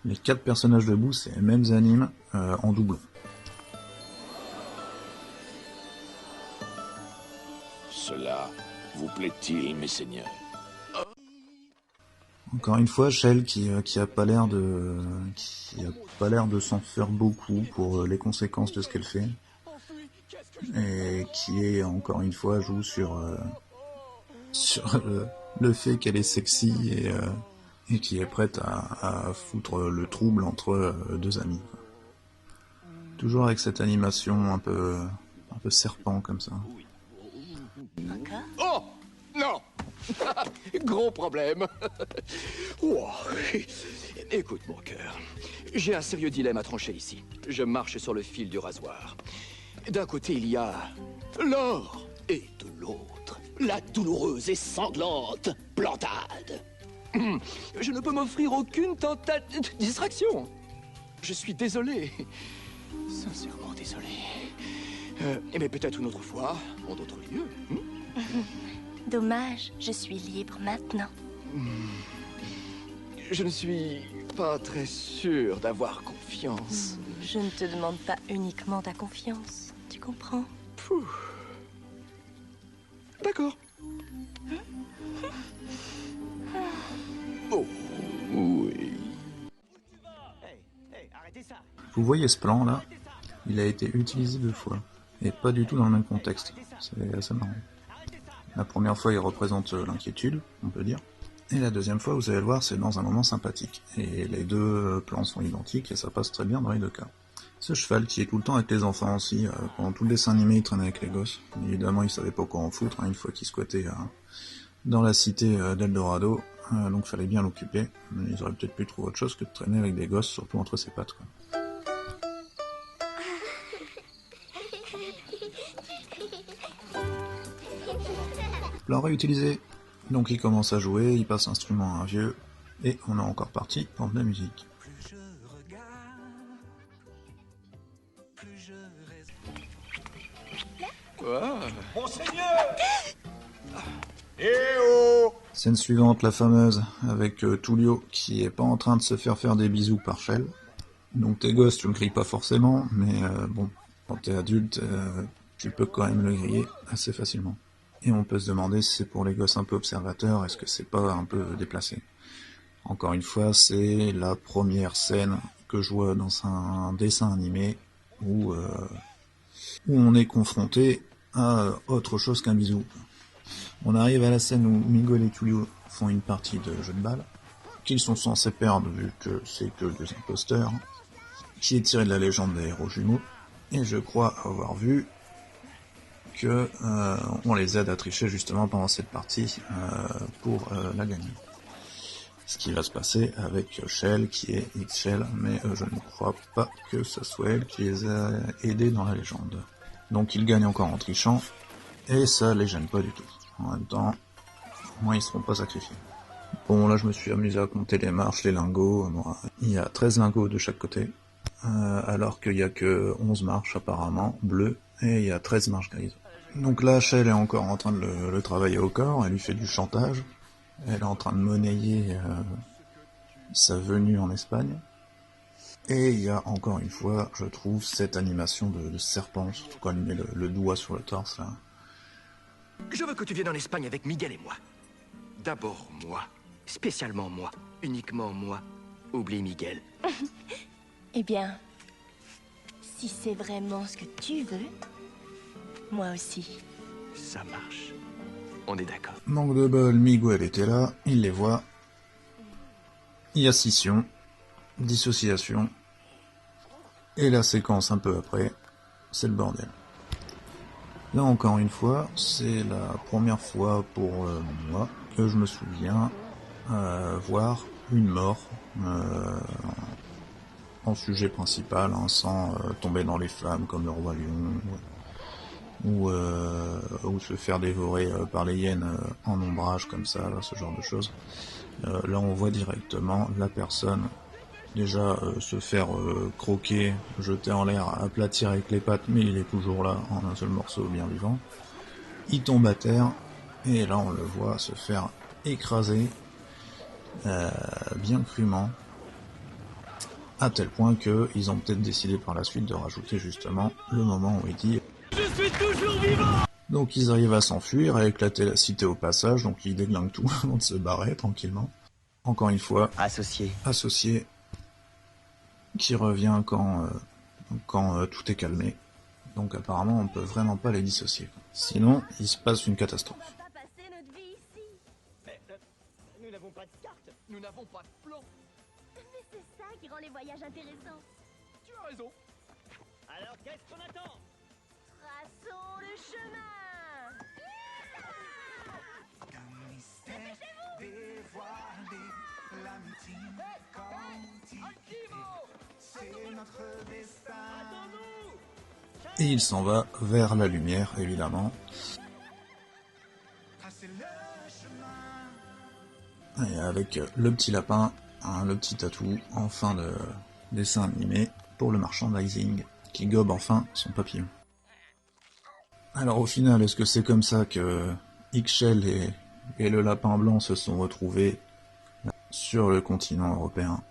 Les 4 personnages debout, c'est les mêmes animes en doublon. Cela vous plaît-il, mes seigneurs? Encore une fois, Shell qui a pas l'air de s'en faire beaucoup pour les conséquences de ce qu'elle fait, et qui est encore une fois joue sur le fait qu'elle est sexy et qui est prête à foutre le trouble entre deux amis. Toujours avec cette animation un peu serpent comme ça. Oh non. Gros problème. Oh. Écoute mon cœur, j'ai un sérieux dilemme à trancher ici. Je marche sur le fil du rasoir. D'un côté il y a l'or, et de l'autre la douloureuse et sanglante plantade. Je ne peux m'offrir aucune distraction. Je suis désolé, sincèrement désolé. Mais peut-être une autre fois, en d'autres lieux. Dommage, je suis libre maintenant. Je ne suis pas très sûr d'avoir confiance. Je ne te demande pas uniquement ta confiance, tu comprends? D'accord. Oh, oui. Vous voyez ce plan là? Il a été utilisé 2 fois, et pas du tout dans le même contexte. C'est assez marrant. La première fois, il représente l'inquiétude, on peut dire. Et la deuxième fois, vous allez le voir, c'est dans un moment sympathique. Et les 2 plans sont identiques, et ça passe très bien dans les 2 cas. Ce cheval qui est tout le temps avec les enfants aussi, pendant tout le dessin animé, il traînait avec les gosses. Évidemment, il savait pas quoi en foutre, hein, une fois qu'il squattait dans la cité d'Eldorado, donc fallait bien l'occuper. Mais ils auraient peut-être pu trouver autre chose que de traîner avec des gosses, surtout entre ses pattes, quoi. Plan réutilisé. Donc il commence à jouer, il passe l'instrument à un vieux, et on est encore parti pour de la musique. Monseigneur! Eh oh! Scène suivante, la fameuse, avec Tullio qui est pas en train de se faire des bisous par Shell. Donc tes gosses, tu le grilles pas forcément, mais bon, quand t'es adulte, tu peux quand même le griller assez facilement. Et on peut se demander si c'est pour les gosses un peu observateurs, est-ce que c'est pas un peu déplacé. Encore une fois, c'est la première scène que je vois dans un dessin animé où on est confronté à autre chose qu'un bisou. On arrive à la scène où Miguel et Tullio font une partie de jeu de balle, qu'ils sont censés perdre vu que c'est que 2 imposteurs, qui est tiré de la légende des héros jumeaux, et je crois avoir vu que on les aide à tricher justement pendant cette partie pour la gagner. Ce qui va se passer avec Shell qui est X-Shell, mais je ne crois pas que ce soit elle qui les a aidés dans la légende. Donc ils gagnent encore en trichant, et ça les gêne pas du tout. En même temps, au moins ils seront pas sacrifiés. Bon, là je me suis amusé à compter les marches, les lingots. Bon, il y a 13 lingots de chaque côté. alors qu'il n'y a que 11 marches apparemment, bleues, et il y a 13 marches grises. Donc là, Shell est encore en train de le travailler au corps, elle lui fait du chantage, elle est en train de monnayer sa venue en Espagne, et il y a encore une fois, je trouve, cette animation de serpent, surtout quand il met le doigt sur le torse là. Je veux que tu viennes en Espagne avec Miguel et moi. D'abord moi, spécialement moi, uniquement moi. Oublie Miguel. Eh bien, si c'est vraiment ce que tu veux, moi aussi. Ça marche. On est d'accord. Manque de bol, Miguel était là, il les voit. Il y a scission, dissociation, et la séquence un peu après, c'est le bordel. Là encore une fois, c'est la première fois pour moi que je me souviens voir une mort en sujet principal, hein, sans tomber dans les flammes comme le Roi Lion, ou se faire dévorer par les hyènes en ombrage comme ça, là, ce genre de choses. Là on voit directement la personne déjà se faire croquer, jeter en l'air, aplatir avec les pattes, mais il est toujours là en un seul morceau bien vivant. Il tombe à terre, et là on le voit se faire écraser bien crûment, à tel point qu'ils ont peut-être décidé par la suite de rajouter justement le moment où il dit « Je suis toujours vivant !» Donc ils arrivent à s'enfuir, à éclater la cité au passage, donc ils déglinguent tout avant de se barrer tranquillement. Encore une fois, associé, qui revient quand tout est calmé. Donc apparemment on peut vraiment pas les dissocier. Sinon, il se passe une catastrophe. Nous n'avons pas de carte, nous n'avons pas de plan. Mais c'est ça qui rend les voyages intéressants. Tu as raison. Alors qu'est-ce qu'on attend? Traçons le chemin. Un mystère dévoilé, l'amitié quantique, c'est notre destin. Et il s'en va vers la lumière, évidemment. Et avec le petit lapin, le petit tatou en fin de dessin animé pour le merchandising, qui gobe enfin son papillon. Alors au final, est-ce que c'est comme ça que Ixchel et le lapin blanc se sont retrouvés sur le continent européen?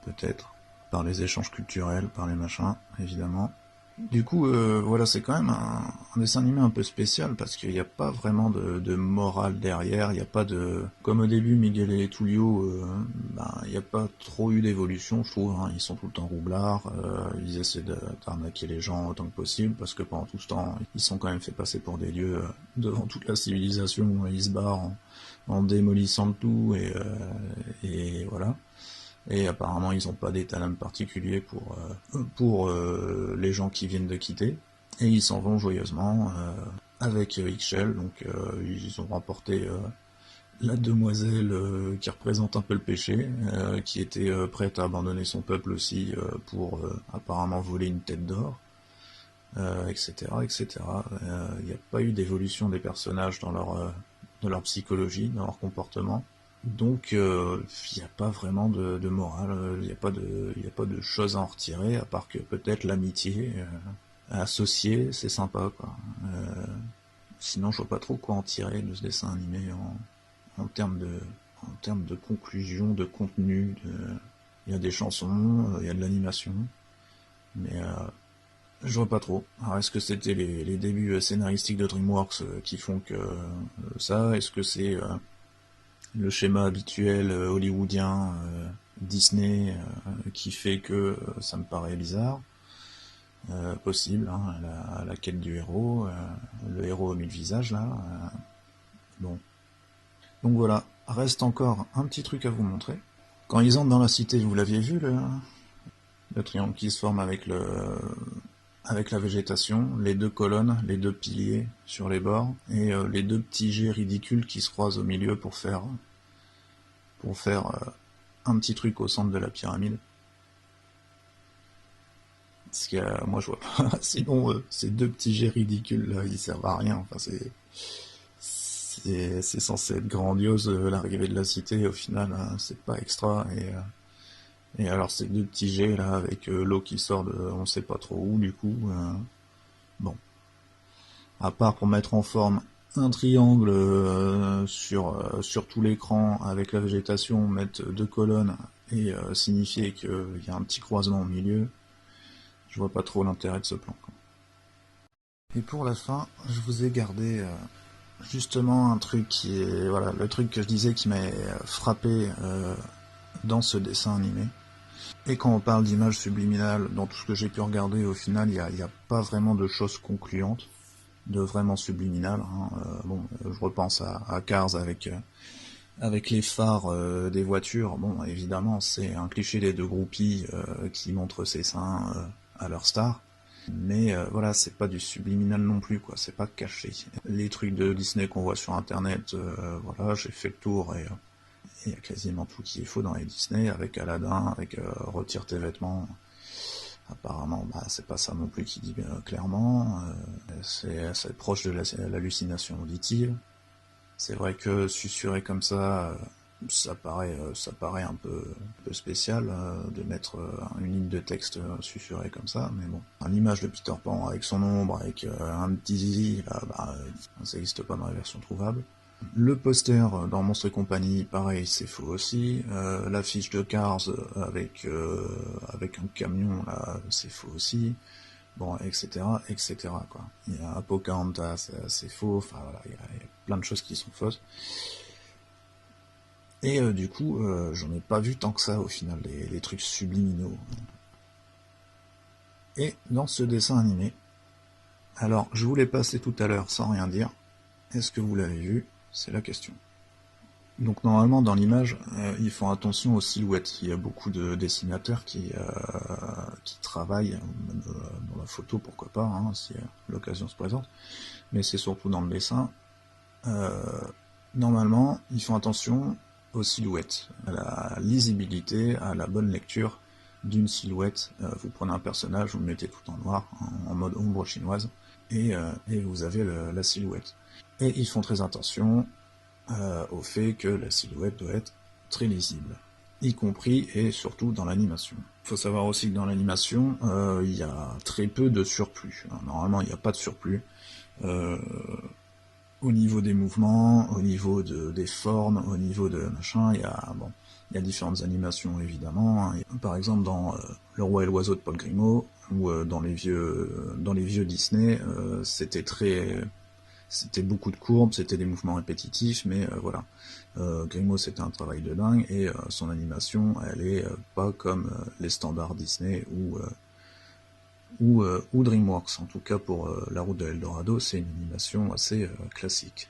Peut-être. Par les échanges culturels, par les machins, évidemment. Du coup, voilà, c'est quand même un dessin animé un peu spécial, parce qu'il n'y a pas vraiment de morale derrière, il n'y a pas de... Comme au début, Miguel et Tullio, il n'y a pas trop eu d'évolution, je trouve, hein. Ils sont tout le temps roublards, ils essaient d'arnaquer les gens autant que possible, parce que pendant tout ce temps, ils sont quand même fait passer pour des dieux devant toute la civilisation, ils se barrent en démolissant tout, et voilà. Et apparemment ils n'ont pas d'état particulier pour les gens qui viennent de quitter, et ils s'en vont joyeusement avec Ixchel, donc ils ont rapporté la demoiselle qui représente un peu le péché, qui était prête à abandonner son peuple aussi pour apparemment voler une tête d'or, etc. etc. Il n'y a pas eu d'évolution des personnages dans leur psychologie, dans leur comportement. Donc il n'y a pas vraiment de morale, il n'y a pas de choses à en retirer, à part que peut-être l'amitié associée, c'est sympa, quoi. Sinon je vois pas trop quoi en tirer de ce dessin animé en termes de conclusion, de contenu. Il y a des chansons, il y a de l'animation, mais je vois pas trop. Alors est-ce que c'était les débuts scénaristiques de DreamWorks qui font que ça? Est-ce que c'est le schéma habituel hollywoodien Disney qui fait que ça me paraît bizarre? Possible, hein, la quête du héros, le héros aux 1000 visages là. Bon. Donc voilà, reste encore un petit truc à vous montrer. Quand ils entrent dans la cité, vous l'aviez vu, le triangle qui se forme avec la végétation, les deux colonnes, les deux piliers sur les bords, et les deux petits jets ridicules qui se croisent au milieu pour faire un petit truc au centre de la pyramide. Parce que moi je vois pas, sinon ces deux petits jets ridicules là, ils servent à rien, enfin c'est censé être grandiose l'arrivée de la cité, au final c'est pas extra, Et alors ces deux petits jets là avec l'eau qui sort de on sait pas trop où du coup, bon. À part pour mettre en forme un triangle sur tout l'écran avec la végétation, mettre deux colonnes et signifier qu'il y a un petit croisement au milieu, je vois pas trop l'intérêt de ce plan, quoi. Et pour la fin, je vous ai gardé justement un truc qui est, voilà, le truc que je disais qui m'a frappé dans ce dessin animé. Et quand on parle d'images subliminales, dans tout ce que j'ai pu regarder, au final, il n'y a pas vraiment de choses concluantes, de vraiment subliminales, hein. Bon, je repense à Cars avec les phares des voitures. Bon, évidemment, c'est un cliché des deux groupies qui montrent ses seins à leur star. Mais voilà, c'est pas du subliminal non plus, quoi, c'est pas caché. Les trucs de Disney qu'on voit sur internet, voilà, j'ai fait le tour et il y a quasiment tout qu'il faut dans les Disney, avec Aladdin, avec retire tes vêtements. Apparemment, bah, c'est pas ça non plus qui dit clairement, c'est proche de l'hallucination auditive. C'est vrai que susurrer comme ça, ça paraît un peu spécial de mettre une ligne de texte susurrée comme ça, mais bon. L'image de Peter Pan avec son ombre, avec un petit zizi, là, bah, ça n'existe pas dans la version trouvable. Le poster dans Monstres et compagnie, pareil, c'est faux aussi. L'affiche de Cars avec un camion, là, c'est faux aussi. Bon, etc., etc., quoi. Il y a Pocahontas, c'est faux, enfin voilà, il y a plein de choses qui sont fausses. Et du coup, j'en ai pas vu tant que ça au final, les trucs subliminaux. Et dans ce dessin animé, alors je vous l'ai passé tout à l'heure sans rien dire, est-ce que vous l'avez vu? C'est la question. Donc normalement dans l'image, ils font attention aux silhouettes. Il y a beaucoup de dessinateurs qui travaillent, même dans la photo pourquoi pas, hein, si l'occasion se présente, mais c'est surtout dans le dessin. Normalement, ils font attention aux silhouettes, à la lisibilité, à la bonne lecture d'une silhouette. Vous prenez un personnage, vous le mettez tout en noir, en mode ombre chinoise, et vous avez la silhouette. Et ils font très attention au fait que la silhouette doit être très lisible, y compris et surtout dans l'animation. Il faut savoir aussi que dans l'animation, il y a très peu de surplus. Normalement, il n'y a pas de surplus. Au niveau des mouvements, au niveau des formes, au niveau de machin, il y a différentes animations évidemment. Par exemple dans Le Roi et l'Oiseau de Paul Grimaud, ou dans les vieux Disney, c'était beaucoup de courbes, c'était des mouvements répétitifs, mais voilà. Grimaud c'était un travail de dingue, et son animation, elle est pas comme les standards Disney ou DreamWorks. En tout cas pour La Route de l'Eldorado, c'est une animation assez classique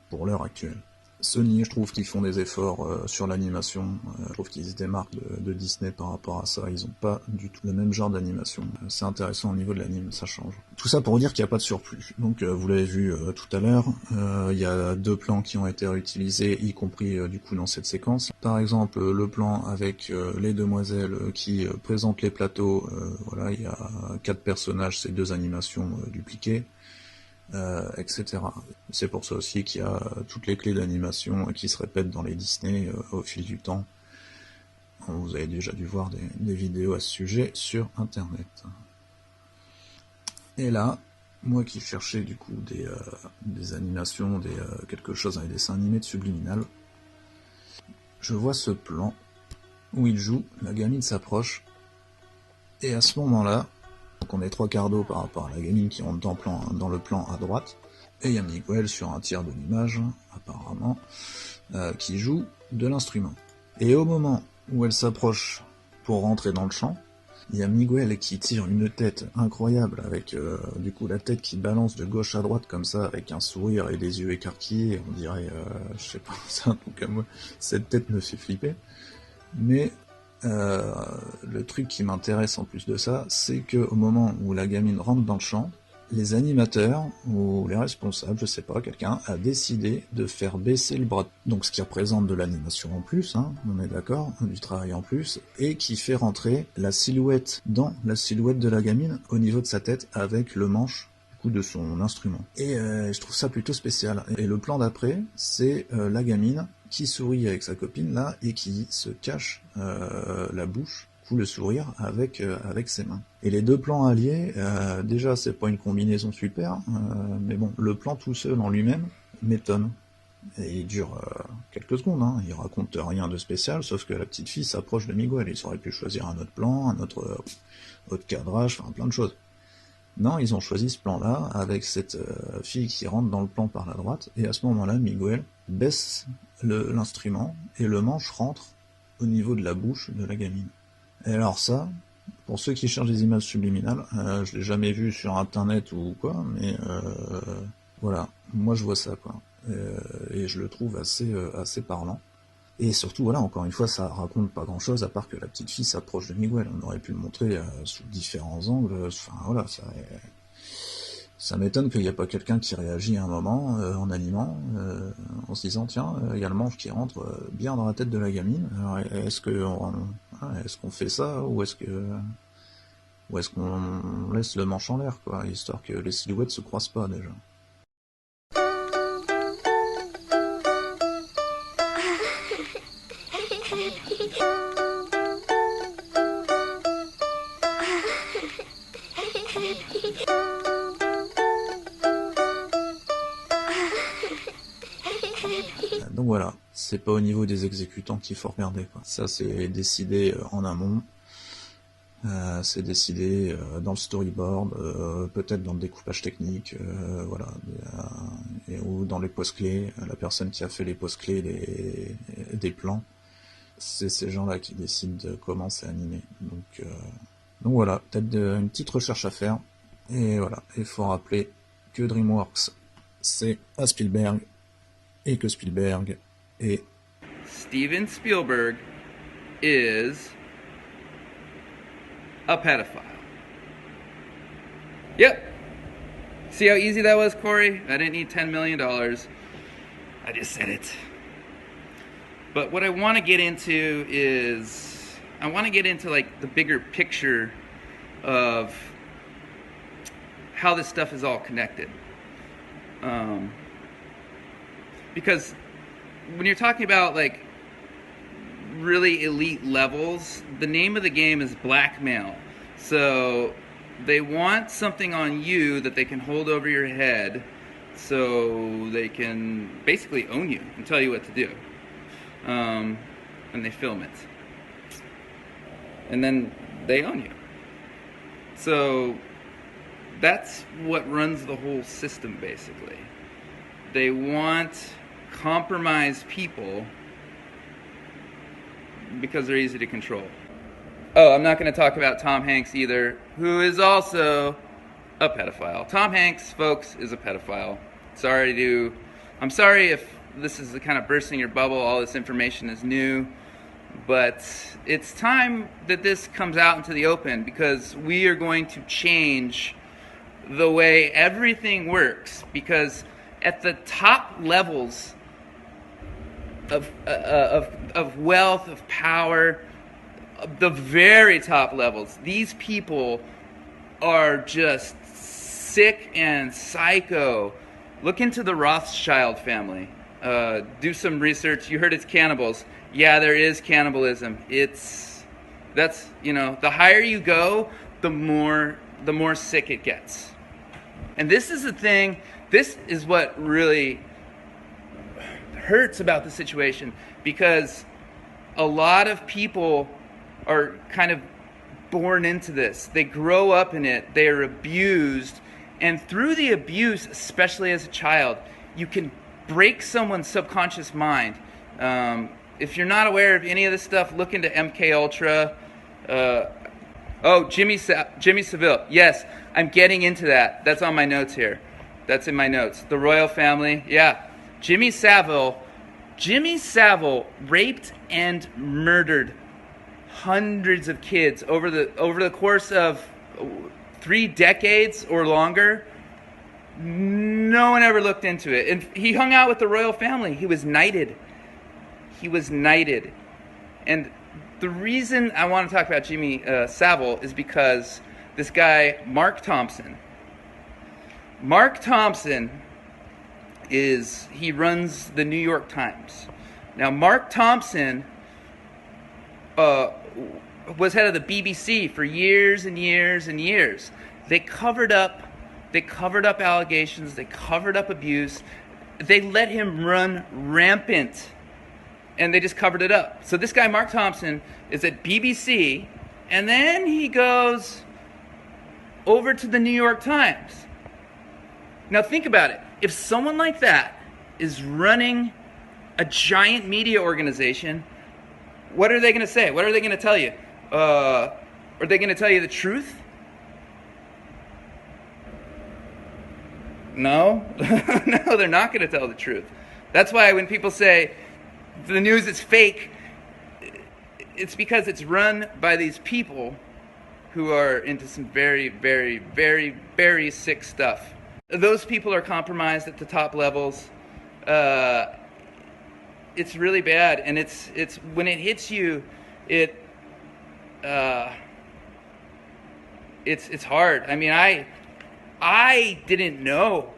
pour l'heure actuelle. Sony, je trouve qu'ils font des efforts sur l'animation, je trouve qu'ils se démarquent de Disney par rapport à ça, ils n'ont pas du tout le même genre d'animation. C'est intéressant au niveau de l'anime, ça change. Tout ça pour dire qu'il n'y a pas de surplus. Donc vous l'avez vu tout à l'heure, il y a deux plans qui ont été réutilisés, y compris du coup dans cette séquence. Par exemple, le plan avec les demoiselles qui présentent les plateaux, voilà, il y a 4 personnages, c'est 2 animations dupliquées. Etc. C'est pour ça aussi qu'il y a toutes les clés d'animation qui se répètent dans les Disney au fil du temps. Vous avez déjà dû voir des vidéos à ce sujet sur internet. Et là, moi qui cherchais du coup des animations, quelque chose dans les dessins animés de subliminal, je vois ce plan où il joue, la gamine s'approche, et à ce moment-là, donc on est 3/4 d'eau par rapport à la gamine qui rentre dans le plan à droite, et il y a Miguel sur un tiers de l'image, apparemment, qui joue de l'instrument. Et au moment où elle s'approche pour rentrer dans le champ, il y a Miguel qui tire une tête incroyable, avec du coup la tête qui balance de gauche à droite comme ça, avec un sourire et des yeux écarquillés, on dirait, je sais pas, c'est un truc comme moi, cette tête me fait flipper, mais... le truc qui m'intéresse en plus de ça, c'est que au moment où la gamine rentre dans le champ, les animateurs ou les responsables, je sais pas, quelqu'un a décidé de faire baisser le bras, donc ce qui représente de l'animation en plus, hein, on est d'accord, du travail en plus, et qui fait rentrer la silhouette dans la silhouette de la gamine au niveau de sa tête avec le manche de son instrument. Et je trouve ça plutôt spécial. Et le plan d'après, c'est la gamine qui sourit avec sa copine là et qui se cache la bouche coup le sourire avec ses mains. Et les deux plans alliés, déjà c'est pas une combinaison super, mais bon, le plan tout seul en lui-même m'étonne. Et il dure quelques secondes, hein. Il raconte rien de spécial, sauf que la petite fille s'approche de Miguel. Ils auraient pu choisir un autre plan, un autre cadrage, enfin plein de choses. Non, ils ont choisi ce plan-là, avec cette fille qui rentre dans le plan par la droite, et à ce moment-là, Miguel baisse l'instrument, et le manche rentre au niveau de la bouche de la gamine. Et alors ça, pour ceux qui cherchent des images subliminales, je l'ai jamais vu sur internet ou quoi, mais voilà, moi je vois ça, quoi. Et je le trouve assez parlant. Et surtout, voilà, encore une fois, ça raconte pas grand-chose, à part que la petite fille s'approche de Miguel. On aurait pu le montrer sous différents angles, enfin voilà, ça m'étonne qu'il n'y a pas quelqu'un qui réagit à un moment, en animant, en se disant, tiens, il y a le manche qui rentre bien dans la tête de la gamine, alors est-ce qu'on fait ça, ou est-ce qu'on laisse le manche en l'air, quoi, histoire que les silhouettes se croisent pas, déjà. Donc voilà, c'est pas au niveau des exécutants qu'il faut regarder, quoi. Ça c'est décidé en amont, c'est décidé dans le storyboard, peut-être dans le découpage technique, voilà, ou dans les poses-clés, la personne qui a fait les poses-clés des plans, c'est ces gens-là qui décident de comment c'est animé. Donc voilà, peut-être une petite recherche à faire, et voilà, il faut rappeler que DreamWorks c'est à Spielberg, et que Spielberg est... Steven Spielberg is a pedophile. Yep. See how easy that was, Corey? I didn't need $10 million. I just said it. But what I want to get into is, I want to get into like the bigger picture of how this stuff is all connected. Because when you're talking about like really elite levels, the name of the game is blackmail. So they want something on you that they can hold over your head so they can basically own you and tell you what to do. And they film it. And then they own you. So that's what runs the whole system, basically. They want compromised people because they're easy to control. Oh, I'm not going to talk about Tom Hanks either, who is also a pedophile. Tom Hanks, folks, is a pedophile. I'm sorry if this is the kind of bursting your bubble, all this information is new, but it's time that this comes out into the open because we are going to change the way everything works, because at the top levels of wealth, of power, the very top levels, these people are just sick and psycho. Look into the Rothschild family. Do some research. You heard it's cannibals. Yeah, there is cannibalism. That's the higher you go, the more sick it gets. And this is the thing. This is what really hurts about the situation, because a lot of people are kind of born into this. They grow up in it. They are abused. And through the abuse, especially as a child, you can break someone's subconscious mind. If you're not aware of any of this stuff, look into MK Ultra. Jimmy Savile. Yes, I'm getting into that. That's on my notes here. That's in my notes. The royal family. Yeah. Jimmy Savile raped and murdered hundreds of kids over the course of 3 decades or longer. No one ever looked into it. And he hung out with the royal family. He was knighted. And the reason I want to talk about Jimmy Savile is because this guy, Mark Thompson, he runs the New York Times. Now, Mark Thompson was head of the BBC for years and years and years. They covered up allegations, they covered up abuse, they let him run rampant, and they just covered it up. So this guy, Mark Thompson, is at BBC, and then he goes over to the New York Times. Now think about it. If someone like that is running a giant media organization, what are they going to say? What are they going to tell you? Are they going to tell you the truth? No. No, they're not going to tell the truth. That's why when people say the news is fake, it's because it's run by these people who are into some very, very, very, very sick stuff. Those people are compromised at the top levels. It's really bad, and it's when it hits you, it's hard. I mean, I didn't know.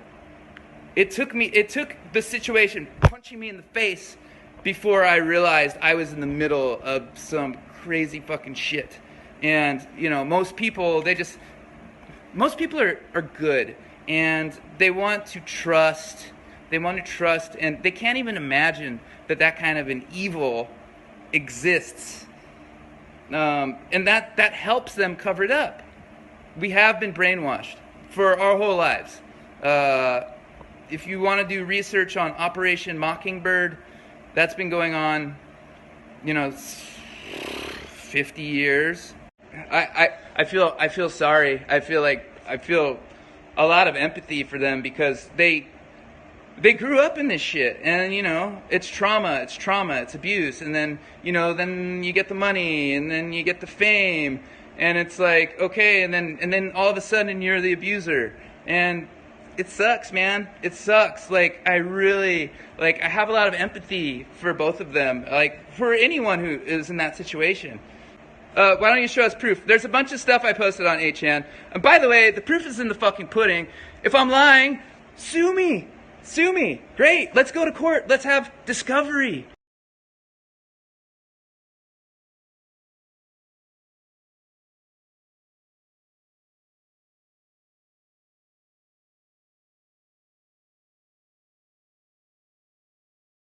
It took the situation punching me in the face before I realized I was in the middle of some crazy fucking shit. And you know, most people are good, and they want to trust. They want to trust, and they can't even imagine that kind of an evil exists. And that helps them cover it up. We have been brainwashed for our whole lives. If you want to do research on Operation Mockingbird, that's been going on, 50 years. I feel sorry. I feel a lot of empathy for them because they grew up in this shit, and it's trauma, it's abuse, and then then you get the money, and then you get the fame, and it's like, okay, and then all of a sudden you're the abuser, and it sucks, man. It sucks. I have a lot of empathy for both of them, for anyone who is in that situation. Why don't you show us proof? There's a bunch of stuff I posted on 8chan, and by the way, the proof is in the fucking pudding. If I'm lying, sue me. Sue me. Great. Let's go to court. Let's have discovery.